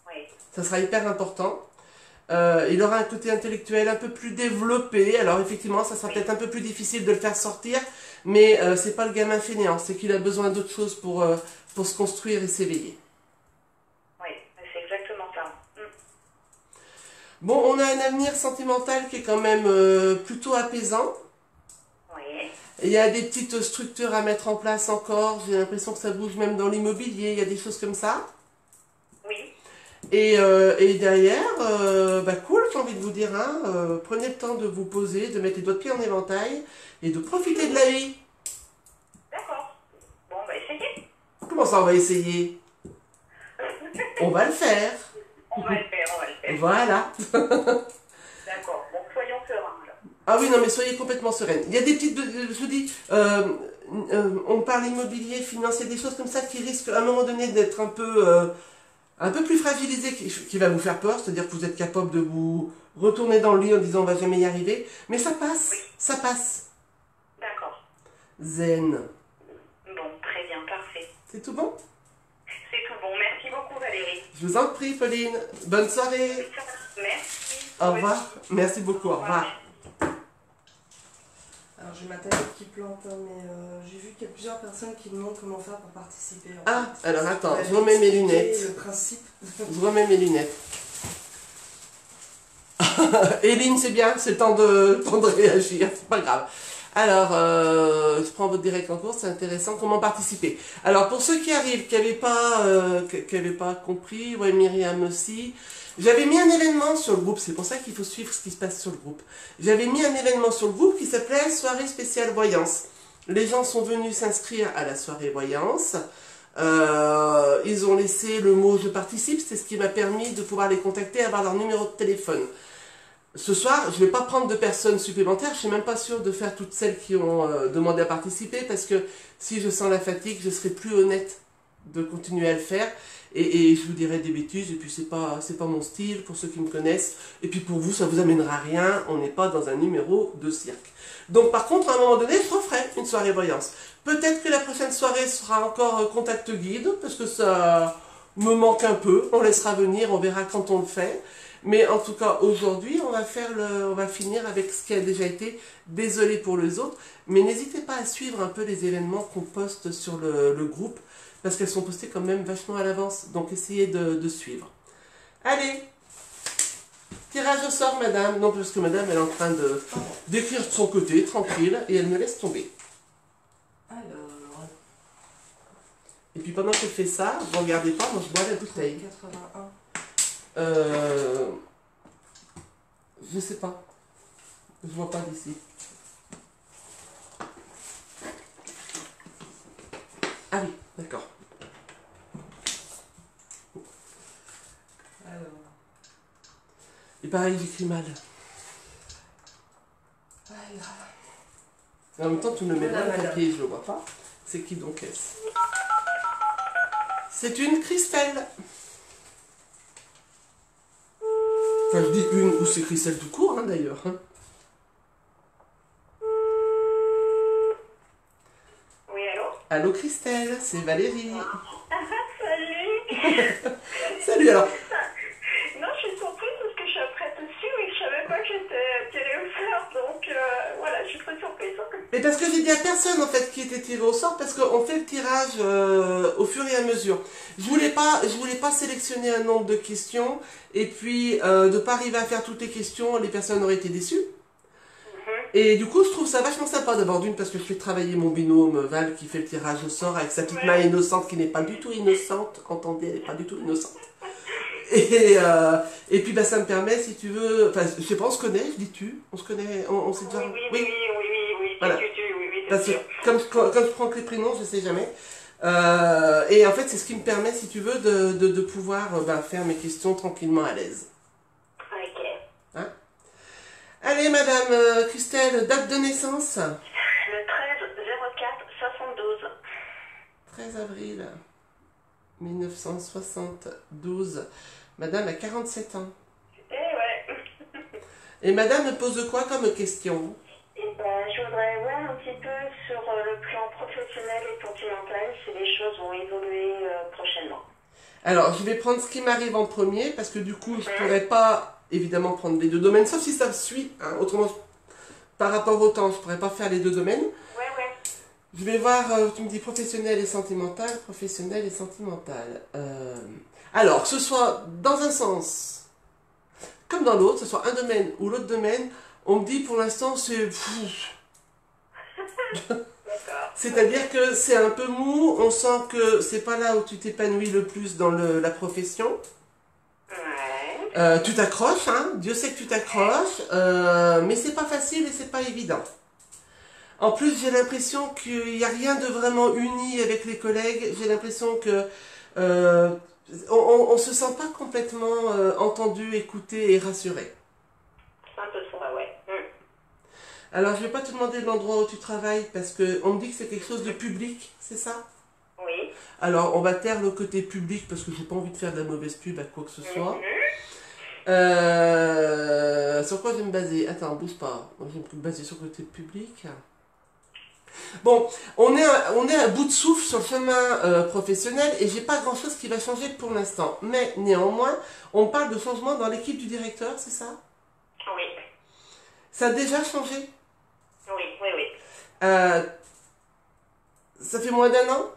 Oui. Ça sera hyper important. Il aura un côté intellectuel un peu plus développé, alors effectivement, ça sera peut-être un peu plus difficile de le faire sortir, mais c'est pas le gamin fainéant, c'est qu'il a besoin d'autre chose pour se construire et s'éveiller. Oui, c'est exactement ça. Bon, on a un avenir sentimental qui est quand même plutôt apaisant. Oui. Il y a des petites structures à mettre en place encore, j'ai l'impression que ça bouge même dans l'immobilier, il y a des choses comme ça. Oui. Et derrière, bah cool, j'ai envie de vous dire, hein, prenez le temps de vous poser, de mettre les doigts de pied en éventail et de profiter de la vie. D'accord. Bon, on va essayer. Comment ça, on va essayer? On va le faire. On va le faire, on va le faire. Voilà. D'accord. Bon, soyons sereins, là. Ah oui, non, mais soyez complètement sereine. Il y a des petites, je vous dis, on parle immobilier, financier, des choses comme ça qui risquent à un moment donné d'être un peu plus fragilisé, qui va vous faire peur, c'est-à-dire que vous êtes capable de vous retourner dans le lit en disant on va jamais y arriver, mais ça passe, Oui. ça passe. D'accord. Zen. Bon, très bien, parfait. C'est tout bon? C'est tout bon. Merci beaucoup, Valérie. Je vous en prie, Pauline. Bonne soirée. Merci. Au revoir. Merci beaucoup, au revoir. Alors j'ai ma tablette qui plante, hein, mais j'ai vu qu'il y a plusieurs personnes qui me demandent comment faire pour participer. Ah, alors attends, Ouais, je remets mes expliquer lunettes. Le principe. Je remets mes lunettes. Eline, c'est bien, c'est le temps de réagir, c'est pas grave. Alors, je prends votre direct en cours, c'est intéressant. Comment participer? Alors, pour ceux qui arrivent, qui n'avaient pas compris, ouais, Myriam aussi, j'avais mis un événement sur le groupe, c'est pour ça qu'il faut suivre ce qui se passe sur le groupe. J'avais mis un événement sur le groupe qui s'appelait Soirée spéciale voyance. Les gens sont venus s'inscrire à la soirée voyance. Ils ont laissé le mot je participe, c'est ce qui m'a permis de pouvoir les contacter et avoir leur numéro de téléphone. Ce soir, je ne vais pas prendre de personnes supplémentaires, je ne suis même pas sûre de faire toutes celles qui ont demandé à participer, parce que si je sens la fatigue, je serai plus honnête de continuer à le faire, et je vous dirai des bêtises, et puis c'est pas mon style, pour ceux qui me connaissent, et puis pour vous, ça vous amènera rien, on n'est pas dans un numéro de cirque. Donc par contre, à un moment donné, je referai une soirée voyance. Peut-être que la prochaine soirée sera encore contact guide, parce que ça me manque un peu, on laissera venir, on verra quand on le fait. Mais en tout cas, aujourd'hui, on va finir avec ce qui a déjà été. Désolé pour les autres, mais n'hésitez pas à suivre un peu les événements qu'on poste sur le groupe, parce qu'elles sont postées quand même vachement à l'avance. Donc essayez de suivre. Allez, tirage au sort, madame. Non, parce que madame, elle est en train d'écrire de son côté, tranquille, et elle me laisse tomber. Alors. Et puis pendant qu'elle fait ça, vous regardez pas, moi je bois la bouteille. 81. Je sais pas. Je vois pas d'ici. Ah oui, d'accord. Alors. Et pareil, j'écris mal. Alors. En même temps, tu me mets Voilà, dans le madame. papier, je le vois pas. C'est qui donc est-ce? C'est une Christelle. Enfin, je dis une, ou c'est Christelle tout court, hein, d'ailleurs. Hein. Oui, allô? Allô Christelle, c'est Valérie. Salut. Salut alors. Non, je suis surprise parce que je suis après dessus et je savais pas que j'étais tirée au sort. Donc voilà, je suis très surprise. Et parce que j'ai dit à personne en fait qui était tiré au sort, parce qu'on fait le tirage au fur et à mesure. Je voulais pas sélectionner un nombre de questions et puis de pas arriver à faire toutes les questions, les personnes auraient été déçues. Et du coup, je trouve ça vachement sympa d'abord d'une parce que je fais travailler mon binôme Val qui fait le tirage au sort avec sa petite main innocente qui n'est pas du tout innocente. Entendez, elle n'est pas du tout innocente. Et puis bah, ça me permet, si tu veux, enfin je sais pas, on se connaît, je dis tu, on se connaît, on s'est déjà... Oui, Voilà. oui, Parce que sûr. comme je prends que les prénoms, je sais jamais. Et en fait, c'est ce qui me permet, si tu veux, de pouvoir faire mes questions tranquillement à l'aise. Ok. Hein? Allez, Madame Christelle, date de naissance? Le 13-04-72. 13 avril 1972. Madame a 47 ans. Eh ouais. Et Madame me pose quoi comme question? Et ben, je voudrais voir un petit peu sur le plan professionnel et sentimental si les choses vont évoluer prochainement. Alors, je vais prendre ce qui m'arrive en premier, parce que du coup, je pourrais pas, évidemment, prendre les deux domaines, sauf si ça suit. Hein. Autrement, par rapport au temps, je pourrais pas faire les deux domaines. Ouais, ouais. Je vais voir, tu me dis professionnel et sentimental, professionnel et sentimental. Alors, que ce soit dans un sens comme dans l'autre, que ce soit un domaine ou l'autre domaine, on me dit pour l'instant c'est... D'accord. C'est-à-dire que c'est un peu mou, on sent que c'est pas là où tu t'épanouis le plus dans la profession. Ouais. Tu t'accroches, hein, Dieu sait que tu t'accroches, mais c'est pas facile et c'est pas évident. En plus, j'ai l'impression qu'il n'y a rien de vraiment uni avec les collègues. J'ai l'impression que on se sent pas complètement entendu, écouté et rassuré. C'est un peu ça, ouais. Alors, je vais pas te demander l'endroit où tu travailles parce que on me dit que c'est quelque chose de public, c'est ça? Oui. Alors, on va taire le côté public parce que j'ai pas envie de faire de la mauvaise pub à quoi que ce soit. Sur quoi je vais me baser? Attends, bouge pas. Moi, je vais me baser sur le côté public. Bon, on est à bout de souffle sur le chemin professionnel et j'ai pas grand chose qui va changer pour l'instant. Mais néanmoins, on parle de changement dans l'équipe du directeur, c'est ça? Oui. Ça a déjà changé? Oui, oui, oui. Ça fait moins d'1 an?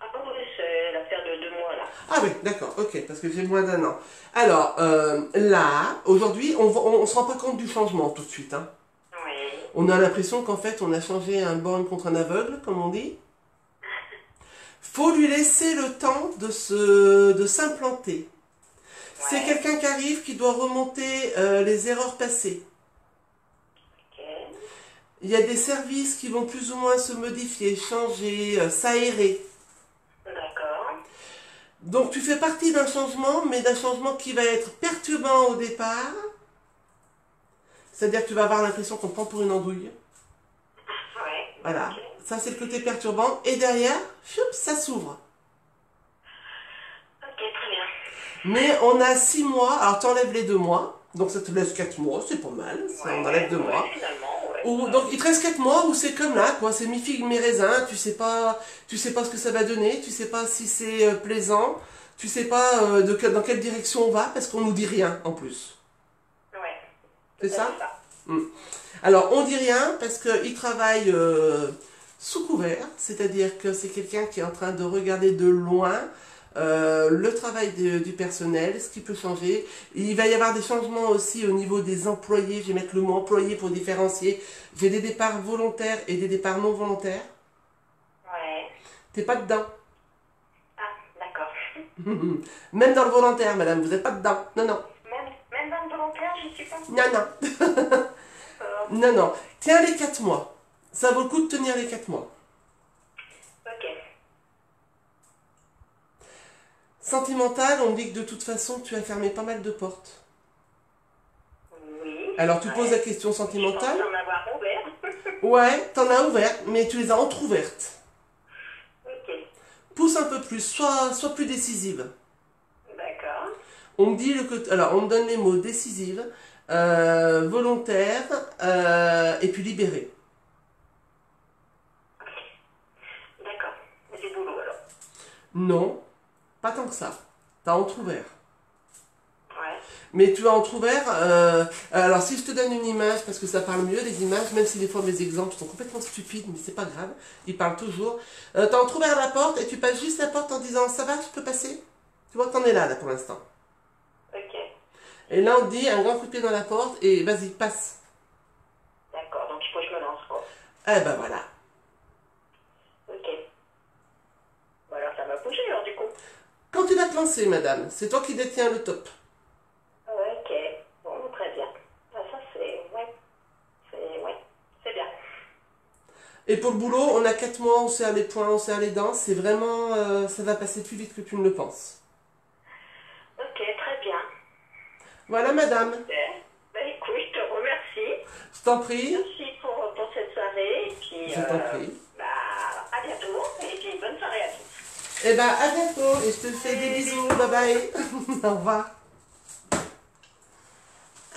Ah oui, c'est l'affaire de 2 mois, là. Ah oui, d'accord, ok, parce que j'ai moins d'1 an. Alors, là, aujourd'hui, on se rend pas compte du changement tout de suite, hein. Oui. On a l'impression qu'en fait, on a changé un borgne contre un aveugle, comme on dit. Faut lui laisser le temps de s'implanter. C'est Ouais. quelqu'un qui arrive, qui doit remonter les erreurs passées. Ok. Il y a des services qui vont plus ou moins se modifier, changer, s'aérer. D'accord. Donc tu fais partie d'un changement, mais d'un changement qui va être perturbant au départ. C'est-à-dire que tu vas avoir l'impression qu'on te prend pour une andouille. Ouais. Voilà. Ok. Ça, c'est le côté perturbant. Et derrière, choup, ça s'ouvre. Ok, très bien. Mais on a 6 mois, alors tu enlèves les 2 mois, donc ça te laisse 4 mois, c'est pas mal, ça, on enlève 2 mois. Finalement, ouais. Donc il te reste 4 mois où c'est comme là, quoi, c'est mi-figue, mi-raisin, tu sais pas ce que ça va donner, tu sais pas si c'est plaisant, tu sais pas dans quelle direction on va, parce qu'on nous dit rien en plus. Ouais. C'est Tout à ça? fait ça. Alors on dit rien parce qu'il travaille sous couvert, c'est-à-dire que c'est quelqu'un qui est en train de regarder de loin le travail du personnel, ce qui peut changer. Il va y avoir des changements aussi au niveau des employés, je vais mettre le mot employé pour différencier. J'ai des départs volontaires et des départs non volontaires. Ouais. T'es pas dedans. Ah, d'accord. Même dans le volontaire, madame, vous n'êtes pas dedans. Non, non. Même dans le volontaire, j'y suis pas. Non, non. Non, non. Tiens les 4 mois. Ça vaut le coup de tenir les 4 mois. Ok. Sentimental, on me dit que de toute façon, tu as fermé pas mal de portes. Oui. Alors, tu poses la Ouais. question Je pense sentimentale. en avoir ouvert. Ouais, t'en as ouvert, mais tu les as entrouvertes. Ok. Pousse un peu plus, sois plus décisive. D'accord. On me dit alors on me donne les mots décisive, volontaire, et puis libérée. D'accord. Mais c'est boulot alors. Non, pas tant que ça. T'as entrouvert. Ouais. Mais tu as entrouvert. Alors si je te donne une image, parce que ça parle mieux les images, même si des fois mes exemples sont complètement stupides, mais c'est pas grave, ils parlent toujours. T'as entrouvert la porte et tu passes juste la porte en disant ça va, je peux passer. Tu vois que t'en es là pour l'instant. Ok. Et là on te dit un grand coup de pied dans la porte et vas-y, passe. D'accord. Donc il faut que je me lance quoi. Eh ben voilà. Ok. Bon alors ça m'a bougé alors du coup. Quand tu vas te lancer, madame, c'est toi qui détiens le top. Ok. Bon, très bien. Ah, ça c'est... Ouais. C'est... Ouais. C'est bien. Et pour le boulot, on a 4 mois, on serre les poings, on serre les dents. C'est vraiment, ça va passer plus vite que tu ne le penses. Ok, très bien. Voilà, madame. Super. Bah écoute, je te remercie. Je t'en prie. Merci pour cette soirée. Et puis, Je t'en prie. bah, à bientôt. Et puis, bonne soirée à tous. Eh ben, à bientôt. Et je te fais des bisous. Bye bye. Au revoir.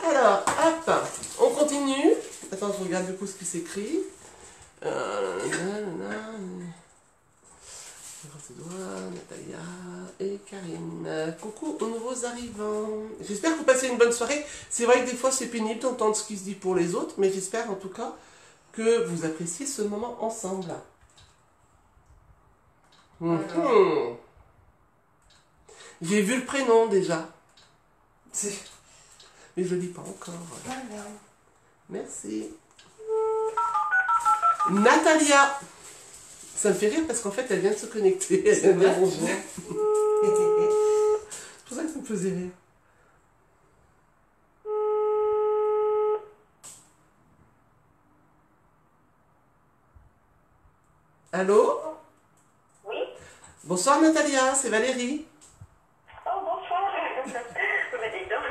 Alors, hop, on continue. Attends, je regarde du coup ce qui s'écrit. Natalia et Karine. Coucou aux nouveaux arrivants. J'espère que vous passez une bonne soirée. C'est vrai que des fois c'est pénible d'entendre ce qui se dit pour les autres, mais j'espère en tout cas que vous appréciez ce moment ensemble. J'ai vu le prénom déjà. Mais je ne le dis pas encore. Merci. Natalia. Ça me fait rire parce qu'en fait, elle vient de se connecter. Elle vient de dire bonjour. C'est pour ça que ça me faisait rire. Allô? Oui? Bonsoir Natalia, c'est Valérie. Oh, bonsoir. Bah, dis donc.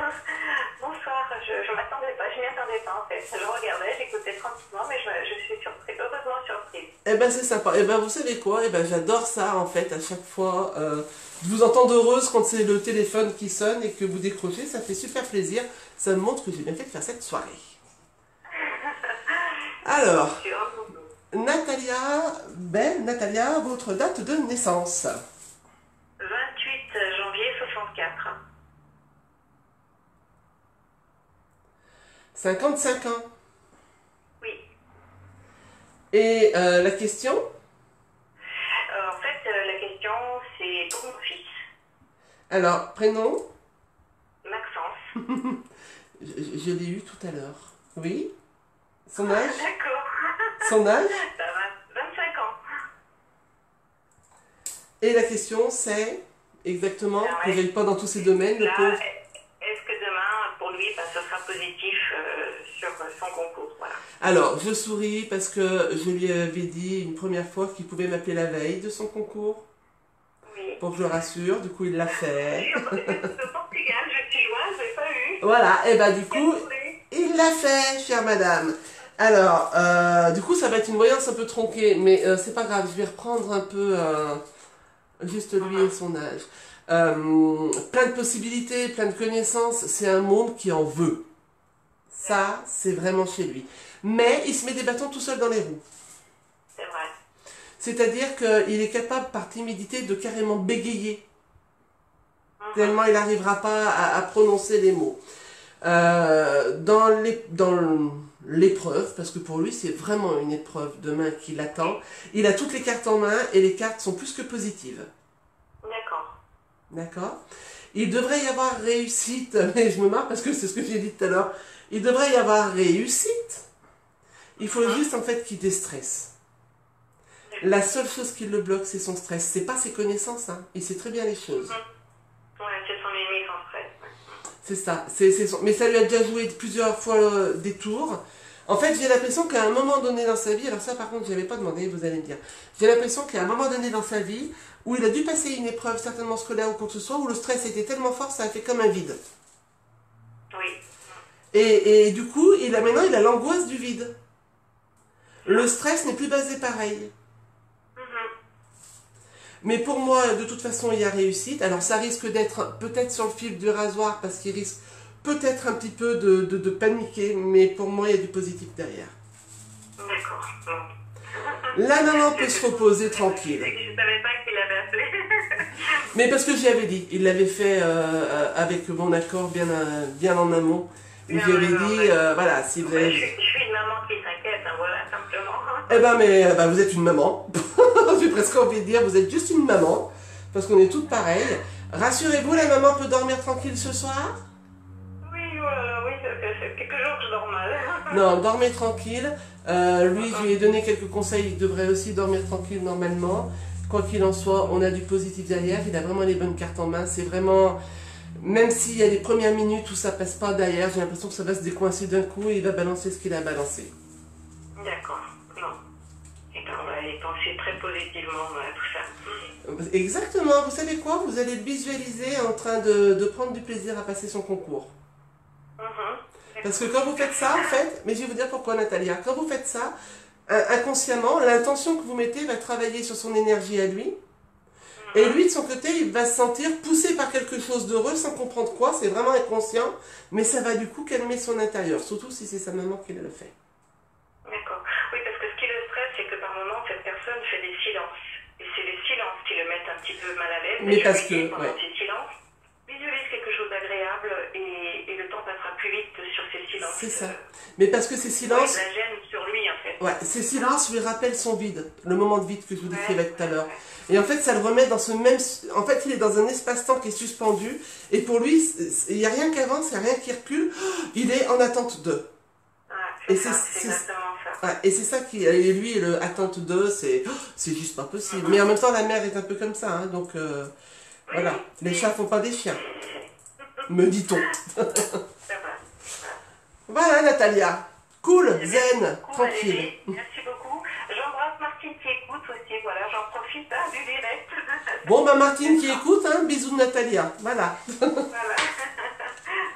Bonsoir. Je m'attendais pas, je m'y attendais pas en fait. Je regardais, j'écoutais tranquillement, mais je suis surprise, heureusement surprise. Eh ben c'est sympa. Eh ben vous savez quoi? Eh ben j'adore ça en fait à chaque fois. Je vous entends heureuse quand c'est le téléphone qui sonne et que vous décrochez, ça fait super plaisir. Ça me montre que j'ai bien fait de faire cette soirée. Alors, Natalia, votre date de naissance? 28 janvier 64. 55 ans. Oui. Et la question? En fait, la question, c'est pour mon fils. Alors, prénom? Maxence. Je l'ai eu tout à l'heure. Oui? Son âge? D'accord. Son âge? 25 ans. Et la question, c'est exactement, Ah que ouais. j'aille pas dans tous ces domaines, le Là, pauvre. est-ce que demain, pour lui, bah, ce sera positif sur son concours, voilà. Alors, je souris parce que je lui avais dit une première fois qu'il pouvait m'appeler la veille de son concours, Oui. pour que je le rassure. Du coup, il l'a fait. Je suis au Portugal, je suis jointe, je n'ai pas eu. Voilà, et bah du coup, Oui. il l'a fait, chère madame. Alors, du coup, ça va être une voyance un peu tronquée, mais c'est pas grave, je vais reprendre un peu juste lui et son âge. Plein de possibilités, plein de connaissances, c'est un monde qui en veut. Ça, c'est vraiment chez lui. Mais il se met des bâtons tout seul dans les roues. C'est vrai. C'est-à-dire qu'il est capable, par timidité, de carrément bégayer. Tellement il n'arrivera pas à prononcer les mots. Dans l'épreuve, parce que pour lui c'est vraiment une épreuve demain qui l'attend, il a toutes les cartes en main et les cartes sont plus que positives. D'accord. D'accord? Il devrait y avoir réussite, mais je me marre parce que c'est ce que j'ai dit tout à l'heure, il devrait y avoir réussite, il faut juste en fait qu'il déstresse. La seule chose qui le bloque c'est son stress, c'est pas ses connaissances, hein. Il sait très bien les choses. Ouais, c'est son ennemi sans stress. C'est ça, mais ça lui a déjà joué plusieurs fois des tours. En fait, j'ai l'impression qu'à un moment donné dans sa vie, alors ça par contre, je n'avais pas demandé, vous allez me dire, j'ai l'impression qu'à un moment donné dans sa vie, où il a dû passer une épreuve certainement scolaire ou quoi que ce soit, où le stress était tellement fort, ça a fait comme un vide. Oui. Et du coup, maintenant, il a l'angoisse du vide. Le stress n'est plus basé pareil. Mais pour moi, de toute façon, il y a réussite. Alors ça risque d'être peut-être sur le fil du rasoir, parce qu'il risque peut-être un petit peu de paniquer, mais pour moi, il y a du positif derrière. D'accord. La maman peut se reposer tranquille. Je ne savais pas qu'il avait appelé. Mais parce que j'y avais dit, il l'avait fait avec mon accord bien en amont. Où j'y avais dit, voilà, si vous avez... Je suis une maman qui s'inquiète, hein, voilà, simplement. Eh ben, mais vous êtes une maman. J'ai presque envie de dire, vous êtes juste une maman. Parce qu'on est toutes pareilles. Rassurez-vous, la maman peut dormir tranquille ce soir? Oui, voilà, oui, ça fait quelques jours que je dors mal. Non, dormez tranquille. Lui, je lui ai donné quelques conseils, il devrait aussi dormir tranquille normalement. Quoi qu'il en soit, on a du positif derrière. Il a vraiment les bonnes cartes en main. C'est vraiment... Même s'il y a les premières minutes où ça passe pas derrière, j'ai l'impression que ça va se décoincer d'un coup et il va balancer ce qu'il a balancé. D'accord, non. penser très positivement à tout ça. Exactement, vous savez quoi? Vous allez le visualiser en train de prendre du plaisir à passer son concours. Parce que quand vous faites ça, en fait, mais je vais vous dire pourquoi, Natalia, quand vous faites ça, inconsciemment, l'intention que vous mettez va travailler sur son énergie à lui. Et lui, de son côté, il va se sentir poussé par quelque chose d'heureux sans comprendre quoi, c'est vraiment inconscient, mais ça va du coup calmer son intérieur, surtout si c'est sa maman qui le fait. D'accord. Oui, parce que ce qui le stresse, c'est que par moment, cette personne fait des silences. Et c'est les silences qui le mettent un petit peu mal à l'aise. Mais et parce je lui dis, que, pendant ouais. ces silences, visualise quelque chose d'agréable et le temps passera plus vite sur ces silences. C'est ça. Mais parce que ces silences... La gêne sur lui, en fait. Ouais, ces silences lui rappellent son vide, le moment de vide que je vous décrivais tout à l'heure. Ouais. Et en fait, ça le remet dans ce même... En fait, il est dans un espace-temps qui est suspendu, et pour lui, il n'y a rien qui avance, il n'y a rien qui recule, il est en attente de. C'est exactement ça. Ouais, et c'est ça qui... Et lui, le attente de, c'est juste pas possible. Mais en même temps, la mère est un peu comme ça, hein, donc... voilà, les chats font pas des chiens, me dit-on. Voilà, Natalia. Cool, zen, tranquille. Allez, merci beaucoup. J'embrasse Martine qui écoute aussi, voilà, j'en profite du direct. Bon, bah Martine qui écoute, hein, bisous de Natalia, voilà. Voilà.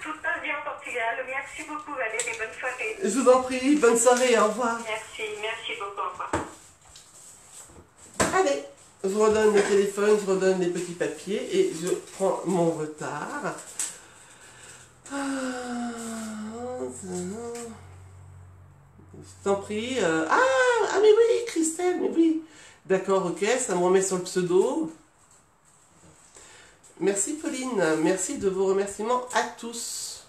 Tout se passe bien en Portugal. Merci beaucoup Valérie, bonne soirée. Je vous en prie, bonne soirée, au revoir. Merci beaucoup, au revoir. Allez, je redonne le téléphone, je redonne les petits papiers et je prends mon retard. Je t'en prie. Ah, mais oui, Christelle, mais oui. D'accord, ok, ça me remet sur le pseudo. Merci Pauline, merci de vos remerciements à tous.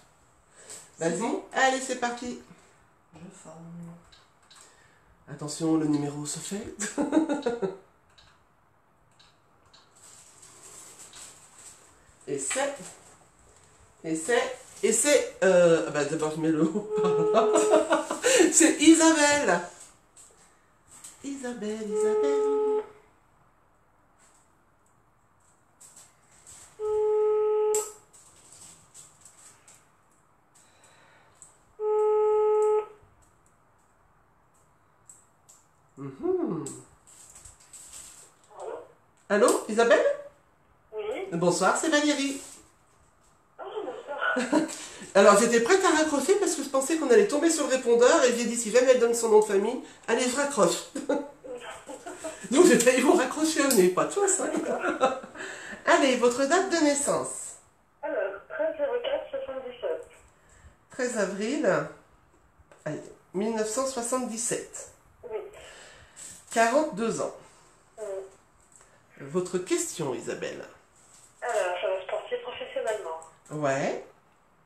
Vas-y, allez, c'est parti. Je forme. Attention, le numéro se fait. Et c'est... bah d'abord je mets le haut. C'est Isabelle. Isabelle. Allô, Isabelle? Oui. Bonsoir, c'est Valérie. Oh, bonsoir. Alors j'étais prête à raccrocher parce que je pensais qu'on allait tomber sur le répondeur et j'ai dit si jamais elle donne son nom de famille, allez je raccroche. Donc j'ai failli vous raccrocher au nez, pas de chance. Hein. Allez, votre date de naissance. Alors, 13-04-77. 13 avril allez, 1977. Oui. 42 ans. Votre question, Isabelle. Alors, sportif professionnellement. Ouais.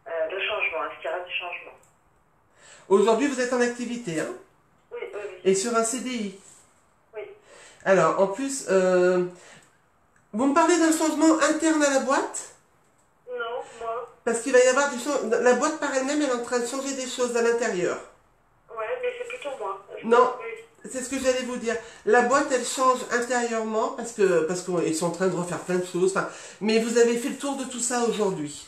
Le changement, est-ce qu'il y aura du changement? Aujourd'hui, vous êtes en activité, hein? Oui. Et sur un CDI. Oui. Alors, en plus, vous me parlez d'un changement interne à la boîte? Non, moi. Parce qu'il va y avoir des choses... La boîte par elle-même, elle est en train de changer des choses à l'intérieur. Ouais, mais c'est plutôt moi. Non. Oui. C'est ce que j'allais vous dire. La boîte, elle change intérieurement parce qu'ils sont en train de refaire plein de choses. Enfin, mais vous avez fait le tour de tout ça aujourd'hui.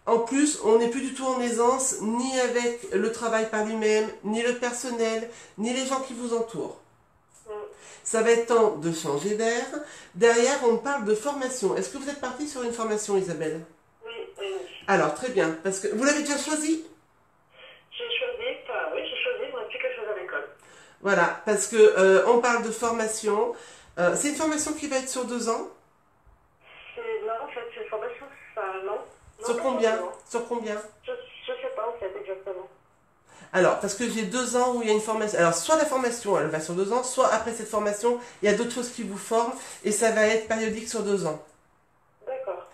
En plus, on n'est plus du tout en aisance, ni avec le travail par lui-même, ni le personnel, ni les gens qui vous entourent. Ça va être temps de changer d'air. Derrière, on parle de formation. Est-ce que vous êtes parti sur une formation, Isabelle? Oui. Alors, très bien. Parce que vous l'avez déjà choisi? J'ai choisi, il me reste plus quelque chose à l'école. Voilà, parce que on parle de formation. C'est une formation qui va être sur 2 ans? Non, en fait, c'est une formation, non. Sur combien? Sur combien? Je sais pas, en fait, exactement. Alors, parce que j'ai 2 ans où il y a une formation. Alors, soit la formation, elle va sur 2 ans, soit après cette formation, il y a d'autres choses qui vous forment et ça va être périodique sur 2 ans. D'accord.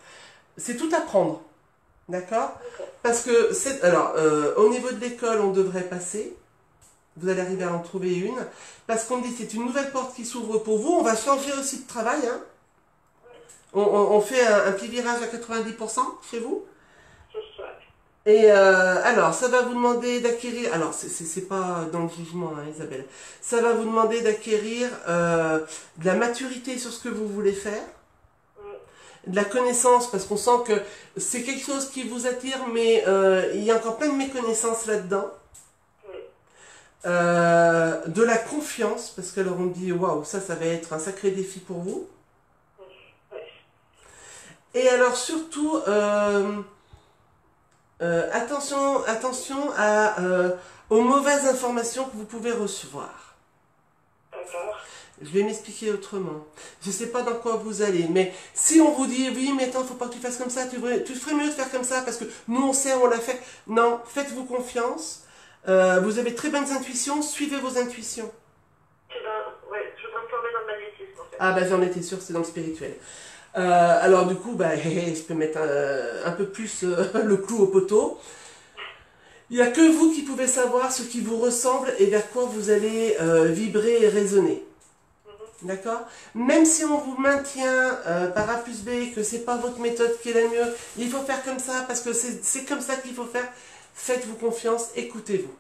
C'est tout à prendre. D'accord? Parce que, au niveau de l'école, on devrait passer. Vous allez arriver à en trouver une. Parce qu'on me dit c'est une nouvelle porte qui s'ouvre pour vous. On va changer aussi de travail. Hein. On fait un petit virage à 90% chez vous. Et alors, ça va vous demander d'acquérir... Alors, c'est pas dans le jugement, hein, Isabelle. Ça va vous demander d'acquérir de la maturité sur ce que vous voulez faire. De la connaissance, parce qu'on sent que c'est quelque chose qui vous attire, mais il y a encore plein de méconnaissances là-dedans. de la confiance, parce que alors on dit waouh, ça va être un sacré défi pour vous. Et alors surtout, attention aux mauvaises informations que vous pouvais recevoir. D'accord. Je vais m'expliquer autrement. Je ne sais pas dans quoi vous allez, mais si on vous dit oui, mais attends, faut pas que tu fasses comme ça, tu ferais mieux de faire comme ça parce que nous on sait, on l'a fait. Non, faites-vous confiance. Vous avez très bonnes intuitions, suivez vos intuitions. Ouais, je dois me former dans le magnétisme en fait. Ah bah j'en étais sûre, c'est dans le spirituel. Alors du coup, je peux mettre un peu plus le clou au poteau. Il n'y a que vous qui pouvez savoir ce qui vous ressemble et vers quoi vous allez vibrer et résonner. D'accord? Même si on vous maintient par A plus B que c'est pas votre méthode qui est la mieux, il faut faire comme ça parce que c'est comme ça qu'il faut faire, faites-vous confiance, écoutez-vous.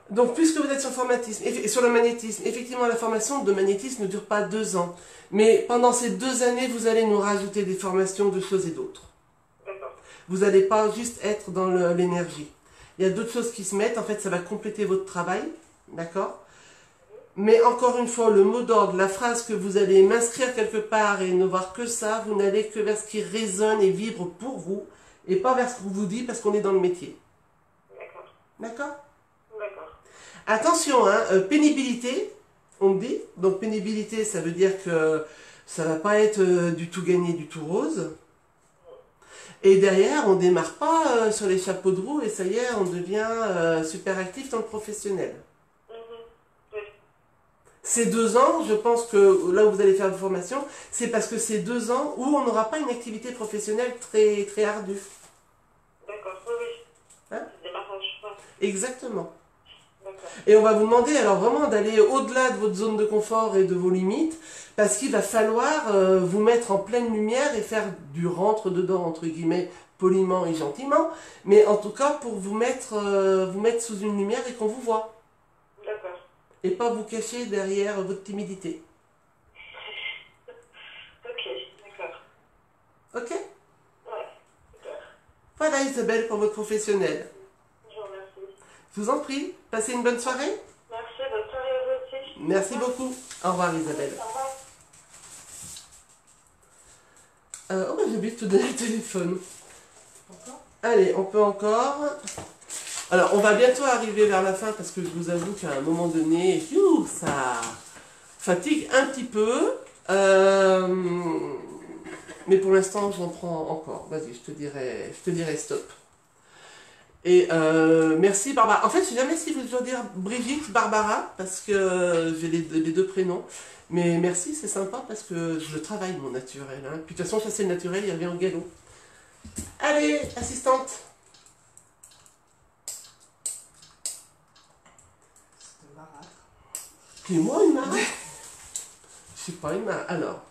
Donc, puisque vous êtes sur le magnétisme, effectivement, la formation de magnétisme ne dure pas 2 ans. Mais pendant ces 2 années, vous allez nous rajouter des formations de choses et d'autres. Vous n'allez pas juste être dans l'énergie. Il y a d'autres choses qui se mettent. En fait, ça va compléter votre travail. D'accord? Mais encore une fois, le mot d'ordre, la phrase que vous allez m'inscrire quelque part et ne voir que ça, vous n'allez que vers ce qui résonne et vibre pour vous et pas vers ce qu'on vous dit parce qu'on est dans le métier. D'accord. D'accord? D'accord. Attention, pénibilité, on me dit. Donc pénibilité, ça veut dire que ça va pas être du tout gagné, du tout rose. Et derrière, on démarre pas sur les chapeaux de roue et ça y est, on devient super actif dans le professionnel. Oui. Ces 2 ans, je pense que là où vous allez faire vos formations, c'est parce que c'est 2 ans où on n'aura pas une activité professionnelle très, très ardue. D'accord, oui, oui. Hein? C'est démarrage, ouais. Exactement. D'accord. Et on va vous demander alors vraiment d'aller au-delà de votre zone de confort et de vos limites, parce qu'il va falloir vous mettre en pleine lumière et faire du rentre-dedans, entre guillemets, poliment et gentiment, mais en tout cas pour vous mettre sous une lumière et qu'on vous voit. D'accord. Et pas vous cacher derrière votre timidité. Ok, d'accord. Ok? Ouais, super. Voilà Isabelle pour votre professionnel. Je vous remercie. Je vous en prie, passez une bonne soirée. Merci, bonne soirée à vous aussi. Merci beaucoup. Au revoir Isabelle. Au revoir. J'ai oublié de te donner le téléphone. Encore? Allez, on peut encore. Alors, on va bientôt arriver vers la fin parce que je vous avoue qu'à un moment donné, ça fatigue un petit peu. Mais pour l'instant, j'en prends encore. Vas-y, je te dirai stop. Et merci Barbara. En fait, je sais jamais si je dois dire Brigitte, Barbara, parce que j'ai les 2 prénoms. Mais merci, c'est sympa parce que je travaille mon naturel. Hein. Puis de toute façon, chasser le naturel, il revient au galop. Allez, assistante. C'est de marâtre. Puis moi, une marâtre. Je suis pas une marâtre.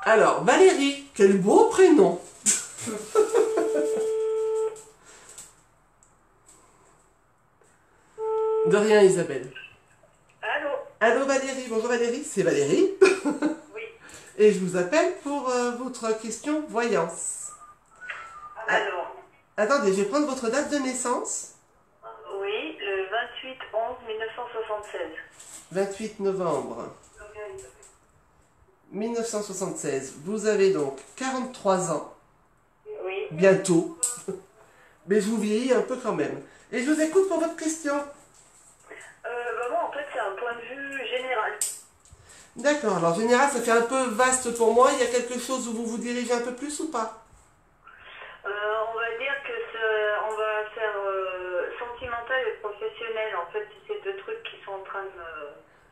Alors, Valérie, quel beau prénom. De rien, Isabelle. Allô? Allô Valérie, bonjour Valérie, c'est Valérie. Oui. Et je vous appelle pour votre question voyance. Alors? Attendez, je vais prendre votre date de naissance. Oui, le 28/11/1976. 28 novembre 1976. Vous avez donc 43 ans, Oui. bientôt. Mais je vous vieillis un peu quand même. Et je vous écoute pour votre question. Moi, en fait, c'est un point de vue général. D'accord, alors général, ça fait un peu vaste pour moi. Il y a quelque chose où vous vous dirigez un peu plus ou pas? On va dire que on va faire sentimental et professionnel. En fait, c'est 2 trucs qui sont en train de me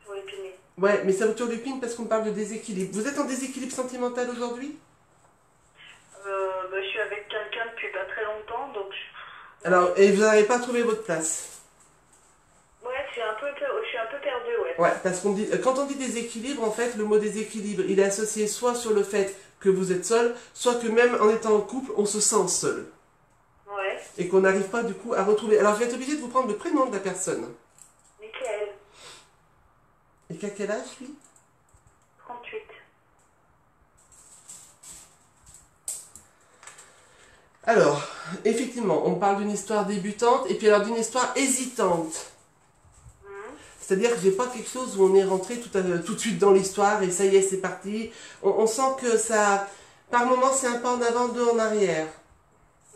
turlupiner. Ouais, mais ça vous turlupine parce qu'on parle de déséquilibre. Vous êtes en déséquilibre sentimental aujourd'hui? Je suis avec quelqu'un depuis pas très longtemps, donc... Alors, et vous n'avez pas trouvé votre place? Ouais, je suis un peu perdue, ouais. Ouais, parce qu'on dit, quand on dit déséquilibre, en fait, le mot déséquilibre, il est associé soit sur le fait que vous êtes seul, soit que même en étant en couple, on se sent seul. Ouais. Et qu'on n'arrive pas du coup à retrouver. Alors, je vais être obligée de vous prendre le prénom de la personne. Michael, Et qu'à quel âge, lui? 38. Alors, effectivement, on parle d'une histoire débutante et puis alors d'une histoire hésitante. C'est-à-dire que j'ai pas quelque chose où on est rentré tout de suite dans l'histoire et ça y est, c'est parti. On sent que ça, par moments, c'est un pas en avant, deux en arrière.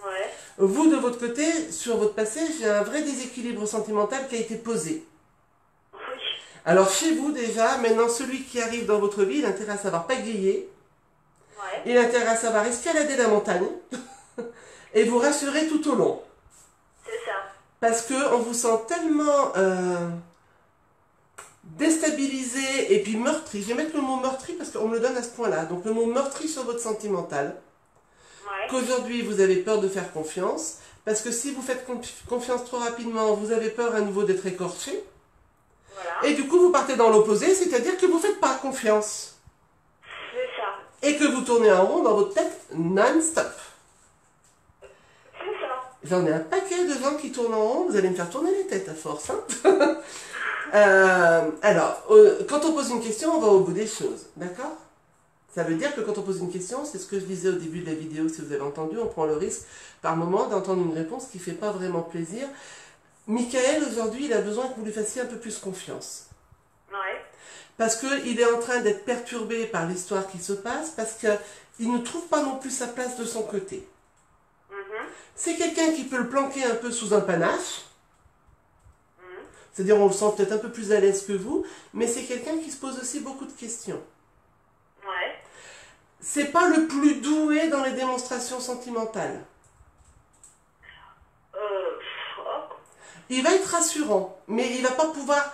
Ouais. Vous, de votre côté, sur votre passé, j'ai un vrai déséquilibre sentimental qui a été posé. Oui. Alors, chez vous, déjà, maintenant, celui qui arrive dans votre vie, il a intérêt à savoir pagayer, Ouais. il a intérêt à savoir escalader la montagne et vous rassurer tout au long. C'est ça. Parce que on vous sent tellement déstabilisé et puis meurtri. Je vais mettre le mot meurtri parce qu'on me le donne à ce point-là. Donc le mot meurtri sur votre sentimental. Ouais. Qu'aujourd'hui vous avez peur de faire confiance. Parce que si vous faites confiance trop rapidement, vous avez peur à nouveau d'être écorché. Voilà. Et du coup vous partez dans l'opposé, c'est-à-dire que vous ne faites pas confiance. C'est ça. Et que vous tournez en rond dans votre tête non-stop. C'est ça. J'en ai un paquet de gens qui tournent en rond, vous allez me faire tourner les têtes à force. Hein. Quand on pose une question, on va au bout des choses, d'accord? Ça veut dire que quand on pose une question, c'est ce que je disais au début de la vidéo, si vous avez entendu, on prend le risque par moment d'entendre une réponse qui ne fait pas vraiment plaisir. Michael, aujourd'hui, il a besoin que vous lui fassiez un peu plus confiance. Ouais. Parce qu'il est en train d'être perturbé par l'histoire qui se passe, parce qu'il ne trouve pas non plus sa place de son côté. C'est quelqu'un qui peut le planquer un peu sous un panache. C'est-à-dire on le sent peut-être un peu plus à l'aise que vous, mais c'est quelqu'un qui se pose aussi beaucoup de questions. Ouais. C'est pas le plus doué dans les démonstrations sentimentales. Oh. Il va être rassurant, mais il va pas pouvoir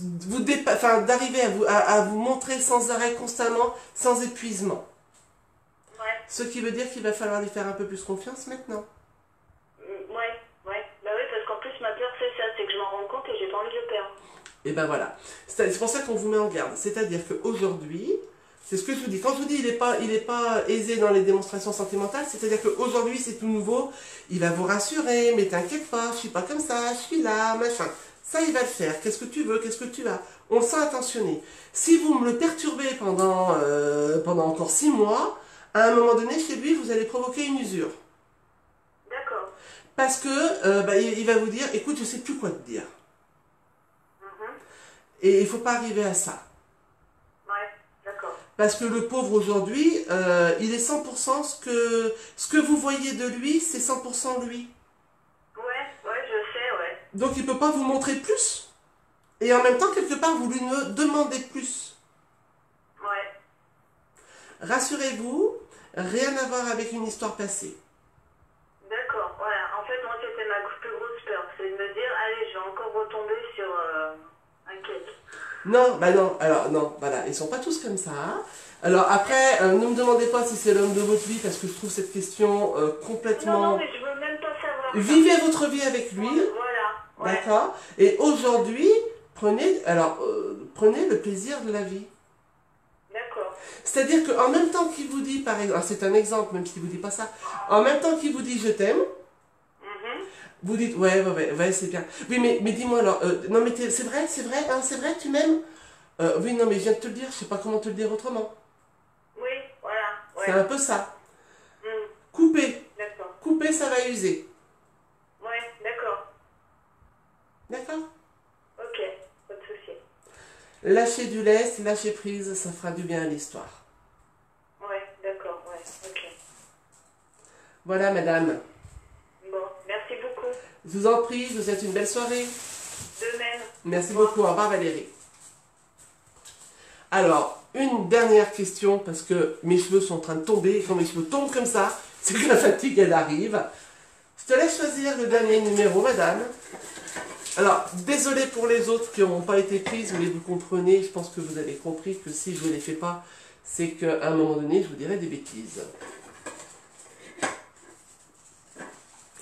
vous d'arriver à vous montrer sans arrêt constamment, sans épuisement. Ouais. Ce qui veut dire qu'il va falloir lui faire un peu plus confiance maintenant. Ouais. Ouais. Bah oui, parce qu'en plus, ma peur, c'est ça. C'est que je m'en rends compte et j'ai pas envie de le perdre. Et ben voilà. C'est pour ça qu'on vous met en garde. C'est-à-dire qu'aujourd'hui, c'est ce que je vous dis. Quand je vous dis il est pas aisé dans les démonstrations sentimentales, c'est-à-dire qu'aujourd'hui c'est tout nouveau, il va vous rassurer, mais t'inquiète pas, je suis pas comme ça, je suis là, machin. Ça, il va le faire. Qu'est-ce que tu veux, qu'est-ce que tu as? On le sent attentionné. Si vous me le perturbez pendant encore 6 mois, à un moment donné, chez lui, vous allez provoquer une usure. D'accord. Parce que il va vous dire, écoute, je sais plus quoi te dire. Et il ne faut pas arriver à ça. Ouais, d'accord. Parce que le pauvre aujourd'hui, il est 100% ce que vous voyez de lui, c'est 100% lui. Ouais, je sais, ouais. Donc il ne peut pas vous montrer plus. Et en même temps, quelque part, vous lui demandez plus. Ouais. Rassurez-vous, rien à voir avec une histoire passée. D'accord, voilà. En fait, moi, c'était ma plus grosse peur. C'est de me dire, allez, je vais encore retomber sur un cake. Non, bah non, alors non, voilà, ils sont pas tous comme ça. Hein. Alors après, ne me demandez pas si c'est l'homme de votre vie, parce que je trouve cette question complètement... Non, mais je veux même pas savoir. Vivez votre vie avec lui, voilà. Ouais. d'accord? Et aujourd'hui, prenez le plaisir de la vie. D'accord. C'est-à-dire qu'en même temps qu'il vous dit, par exemple, c'est un exemple, même s'il ne vous dit pas ça, en même temps qu'il vous dit je t'aime, vous dites ouais, c'est bien. Oui, mais dis-moi alors, non mais c'est vrai, hein, c'est vrai, tu m'aimes? Oui, non mais je viens de te le dire, je sais pas comment te le dire autrement. Oui, voilà. Ouais. C'est un peu ça. Couper. D'accord. Couper, ça va user. Ouais, d'accord. D'accord? Ok, pas de souci. Lâcher du lest, lâcher prise, ça fera du bien à l'histoire. Ouais, d'accord, ouais, ok. Voilà, madame. Bon, merci beaucoup. Je vous en prie, je vous souhaite une belle soirée. De même. Merci beaucoup. Au revoir, Valérie. Alors, une dernière question, parce que mes cheveux sont en train de tomber, et quand mes cheveux tombent comme ça, c'est que la fatigue, elle arrive. Je te laisse choisir le dernier numéro, madame. Alors, désolé pour les autres qui n'ont pas été prises, mais vous comprenez, je pense que vous avez compris que si je ne les fais pas, c'est qu'à un moment donné, je vous dirai des bêtises.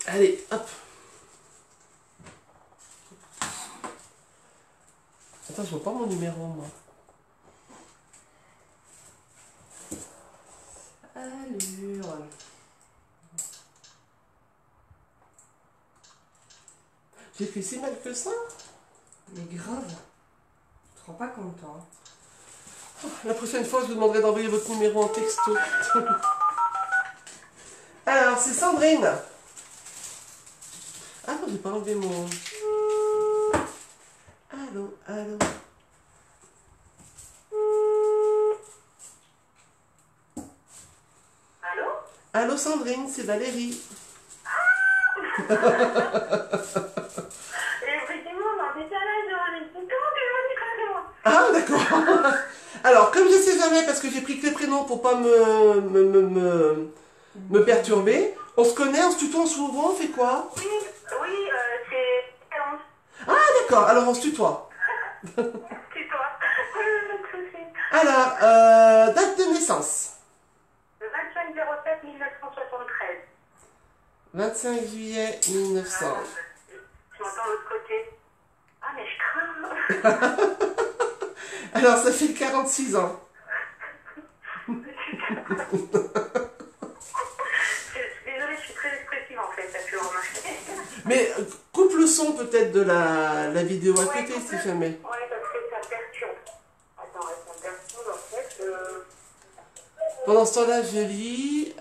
Allez, hop. Attends, je vois pas mon numéro, moi. Allure. J'ai fait si mal que ça. Mais grave. Tu te rends pas compte, hein. La prochaine fois, je vous demanderai d'envoyer votre numéro en texto. Alors, c'est Sandrine. Ah non, j'ai pas enlevé mon... Allô, allô. Allô? Allô Sandrine, c'est Valérie. Effectivement, on est en décalage de rendez-vous. Comment tu veux dire de moi? Ah, d'accord. Alors, comme je sais jamais, parce que j'ai pris que les prénoms pour pas me perturber, on se connaît, on se tutoie, on se voit, on fait quoi? Oui, oui, c'est 40. Ah, d'accord, alors on se tutoie. C'est toi. Pas de souci. Alors, date de naissance. Le 25/07/1973. 25 juillet 1900. Je m'entends de l'autre côté. Ah, mais je crains. Alors, ça fait 46 ans. Désolée, je suis très expressive en fait, t'as pu le remarquer. Mais coupe le son peut-être de la vidéo à côté, Ouais, si jamais. Ouais, parce que ça perturbe. Attends, ça me perturbe en fait. Pendant ce temps-là, je lis.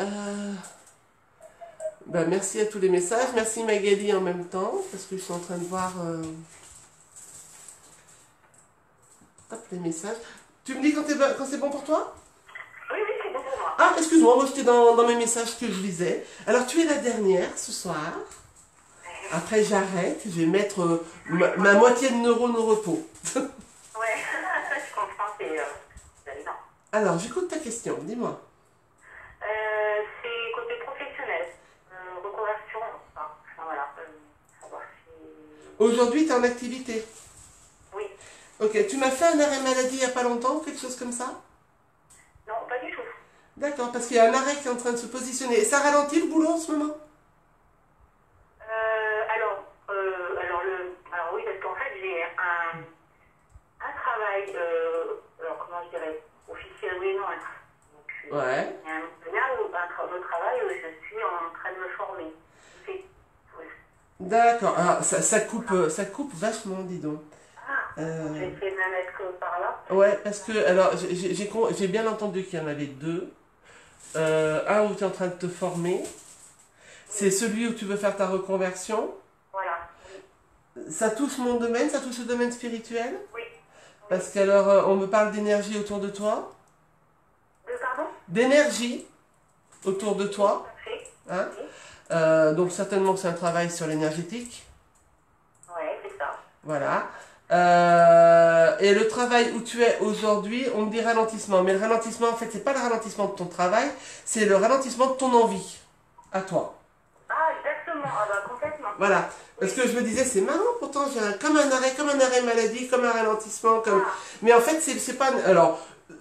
Ben, merci à tous les messages. Merci Magali en même temps, parce que je suis en train de voir hop, les messages. Tu me dis quand c'est bon pour toi? Oui, oui, c'est bon pour moi. Ah, excuse-moi, moi j'étais dans mes messages que je lisais. Alors, tu es la dernière ce soir. Après, j'arrête. Je vais mettre ma moitié de neurones au repos. Ouais, je comprends, c'est énorme. Alors, j'écoute ta question. Dis-moi. C'est côté professionnel. Reconversion, enfin voilà. Savoir si... Aujourd'hui, tu es en activité. Oui. Ok, tu m'as fait un arrêt maladie il n'y a pas longtemps, quelque chose comme ça? Non, pas du tout. D'accord, parce qu'il y a un arrêt qui est en train de se positionner. Et ça ralentit le boulot en ce moment? Alors oui, parce qu'en fait, j'ai un travail, alors comment je dirais, officiel, oui et non. Donc, Ouais. il y a un autre travail où je suis en train de me former. Oui. D'accord, ah, ça coupe vachement, dis donc. Je vais essayer de la mettre par là. Ouais, parce que, alors, j'ai bien entendu qu'il y en avait deux. Un où tu es en train de te former. C'est celui où tu veux faire ta reconversion. Voilà. Ça touche mon domaine, ça touche le domaine spirituel. Oui. Parce qu'alors, on me parle d'énergie autour de toi. Pardon? D'énergie autour de toi. Parfait. Hein? Oui. Donc certainement que c'est un travail sur l'énergétique. Ouais, c'est ça. Voilà. Et le travail où tu es aujourd'hui, on me dit ralentissement. Mais le ralentissement, en fait, c'est pas le ralentissement de ton travail, c'est le ralentissement de ton envie. À toi. Ah, exactement. Ah bah complètement. Voilà. Parce que je me disais, c'est marrant, pourtant j'ai comme un arrêt maladie, comme un ralentissement, comme... Mais en fait, c'est pas... Alors,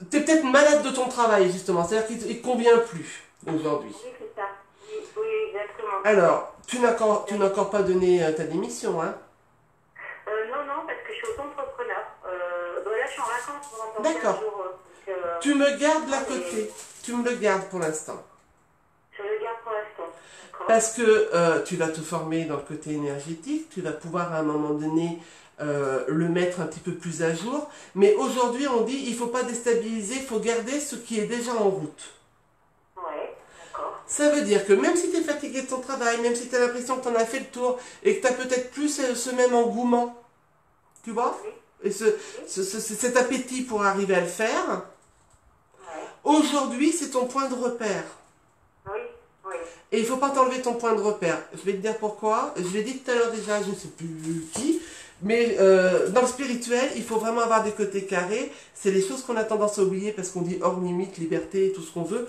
t'es peut-être malade de ton travail, justement. C'est-à-dire qu'il te convient plus, aujourd'hui. Oui, c'est ça. Oui, exactement. Alors, tu n'as encore pas donné ta démission, hein? Non, parce que je suis auto-entrepreneur. Là, je suis en vacances pendant D'accord. 15 jours. Tu me gardes là côté. Tu me le gardes pour l'instant. Je le garde pour l'instant. D'accord. Parce que tu vas te former dans le côté énergétique, tu vas pouvoir à un moment donné le mettre un petit peu plus à jour. Mais aujourd'hui, on dit il ne faut pas déstabiliser, il faut garder ce qui est déjà en route. Ouais, d'accord. Ça veut dire que même si tu es fatigué de ton travail, même si tu as l'impression que tu en as fait le tour et que tu as peut-être plus ce même engouement, tu vois, et cet appétit pour arriver à le faire, Ouais. aujourd'hui c'est ton point de repère. Oui. Et il ne faut pas t'enlever ton point de repère. Je vais te dire pourquoi. Je l'ai dit tout à l'heure déjà, je ne sais plus qui. Mais dans le spirituel, il faut vraiment avoir des côtés carrés. C'est les choses qu'on a tendance à oublier parce qu'on dit hors limite, liberté, tout ce qu'on veut.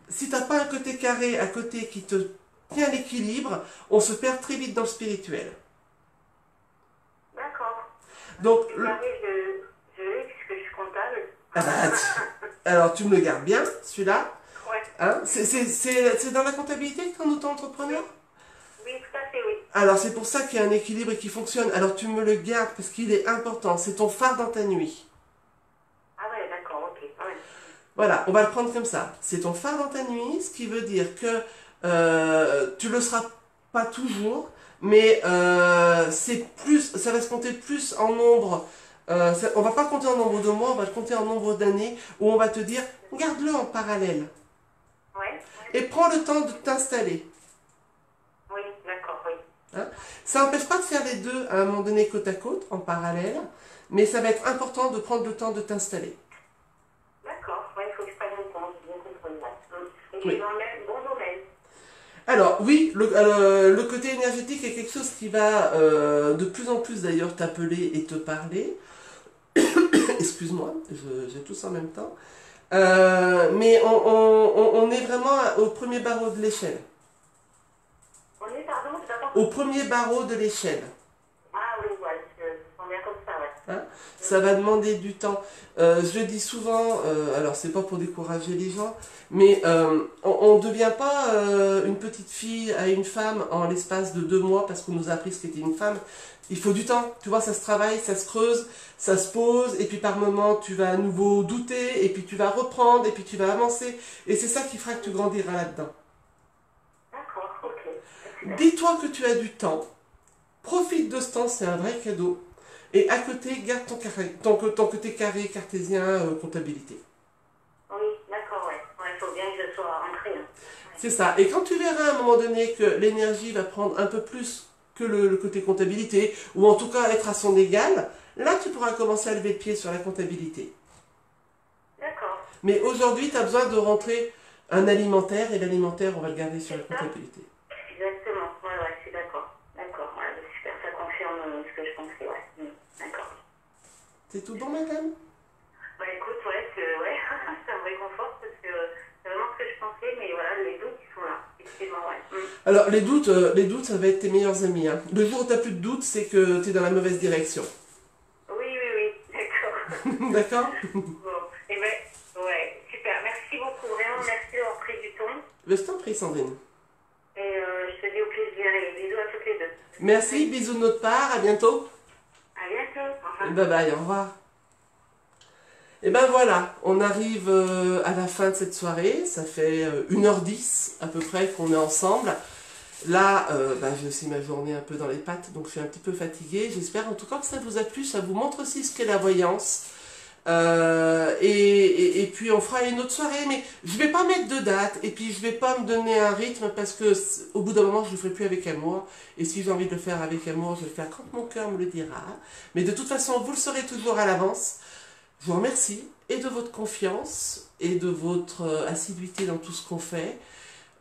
Si tu n'as pas un côté carré à côté qui te tient l'équilibre, on se perd très vite dans le spirituel. D'accord. Donc, Je l'ai puisque je suis comptable. ah bah, alors tu me le gardes bien, celui-là. Ouais. Hein? C'est dans la comptabilité que tu es en auto-entrepreneur? Oui, tout à fait, oui. Alors c'est pour ça qu'il y a un équilibre et qui fonctionne. Alors tu me le gardes parce qu'il est important. C'est ton phare dans ta nuit. Ah ouais, d'accord, ok. Ah ouais. Voilà, on va le prendre comme ça. C'est ton phare dans ta nuit, ce qui veut dire que tu le seras pas toujours, mais c'est plus, ça va se compter plus en nombre. On va pas compter en nombre de mois, on va le compter en nombre d'années où on va te dire garde-le en parallèle. Ouais. et prends le temps de t'installer. Oui, d'accord, oui. Hein. Ça n'empêche pas de faire les deux à un moment donné côte à côte, en parallèle, mais ça va être important de prendre le temps de t'installer. D'accord, ouais, il faut que je prenne le temps, j'ai bien compris. Ouais. Et Oui. c'est dans le bon domaine. Alors oui, le côté énergétique est quelque chose qui va de plus en plus d'ailleurs t'appeler et te parler. Excuse-moi, j'ai tous en même temps. Mais on est vraiment au premier barreau de l'échelle. On est, pardon, c'est pas Au premier barreau de l'échelle. Ah oui, voilà, on est comme ça, ouais. Hein. Ça va demander du temps. Je le dis souvent, alors c'est pas pour décourager les gens, mais on ne devient pas une petite fille à une femme en l'espace de 2 mois parce qu'on nous a appris ce qu'était une femme. Il faut du temps, tu vois, ça se travaille, ça se creuse, ça se pose, et puis par moments tu vas à nouveau douter, et puis tu vas reprendre, et puis tu vas avancer. Et c'est ça qui fera que tu grandiras là-dedans. D'accord, ok. Dis-toi que tu as du temps, profite de ce temps, c'est un vrai cadeau. Et à côté, garde ton côté carré, cartésien, comptabilité. Oui, d'accord, ouais. Il faut bien que je sois rentrée. Hein. C'est ça. Et quand tu verras à un moment donné que l'énergie va prendre un peu plus que le côté comptabilité, ou en tout cas être à son égal, là tu pourras commencer à lever le pied sur la comptabilité. D'accord. Mais aujourd'hui, tu as besoin de rentrer un alimentaire, et l'alimentaire, on va le garder sur la C'est ça. comptabilité. Exactement, ouais, je suis d'accord. D'accord, ouais, super, ça confirme ce que je pensais, ouais. D'accord. C'est tout bon, madame? Bah écoute, ouais, ça me réconforte parce que c'est vraiment ce que je pensais, mais voilà, les doutes, ils sont là, effectivement, ouais. Alors, les doutes, ça va être tes meilleurs amis. Hein. Le jour où tu n'as plus de doutes, c'est que tu es dans la mauvaise direction. Oui, d'accord. D'accord? Bon, et ben, ouais, super, merci beaucoup, vraiment, merci d'avoir pris du temps. Je t'en prie, Sandrine. Et je te dis au plaisir et bisous à toutes les deux. Merci, bisous de notre part, à bientôt. À bientôt, au revoir. Bye bye, au revoir. Et ben voilà, on arrive à la fin de cette soirée, ça fait 1h10 à peu près qu'on est ensemble. Là, j'ai aussi ma journée un peu dans les pattes, donc je suis un petit peu fatiguée. J'espère en tout cas que ça vous a plu, ça vous montre aussi ce qu'est la voyance. Et puis on fera une autre soirée, mais je vais pas mettre de date, et puis je vais pas me donner un rythme, parce que au bout d'un moment je le ferai plus avec amour, et si j'ai envie de le faire avec amour, je vais le faire quand mon cœur me le dira. Mais de toute façon, vous le saurez toujours à l'avance. Je vous remercie, et de votre confiance, et de votre assiduité dans tout ce qu'on fait.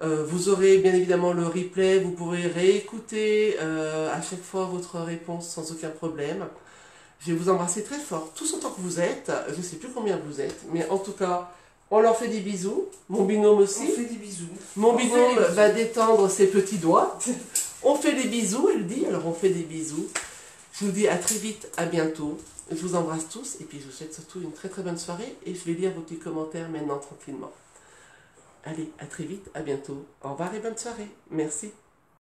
Vous aurez bien évidemment le replay, vous pourrez réécouter à chaque fois votre réponse sans aucun problème. Je vais vous embrasser très fort, tous autant que vous êtes. Je ne sais plus combien vous êtes, mais en tout cas, on leur fait des bisous. Mon binôme aussi. On fait des bisous. Mon binôme va détendre ses petits doigts. On fait des bisous, elle dit, alors on fait des bisous. Je vous dis à très vite, à bientôt. Je vous embrasse tous, et puis je vous souhaite surtout une très très bonne soirée, et je vais lire vos petits commentaires maintenant tranquillement. Allez, à très vite, à bientôt. Au revoir et bonne soirée. Merci.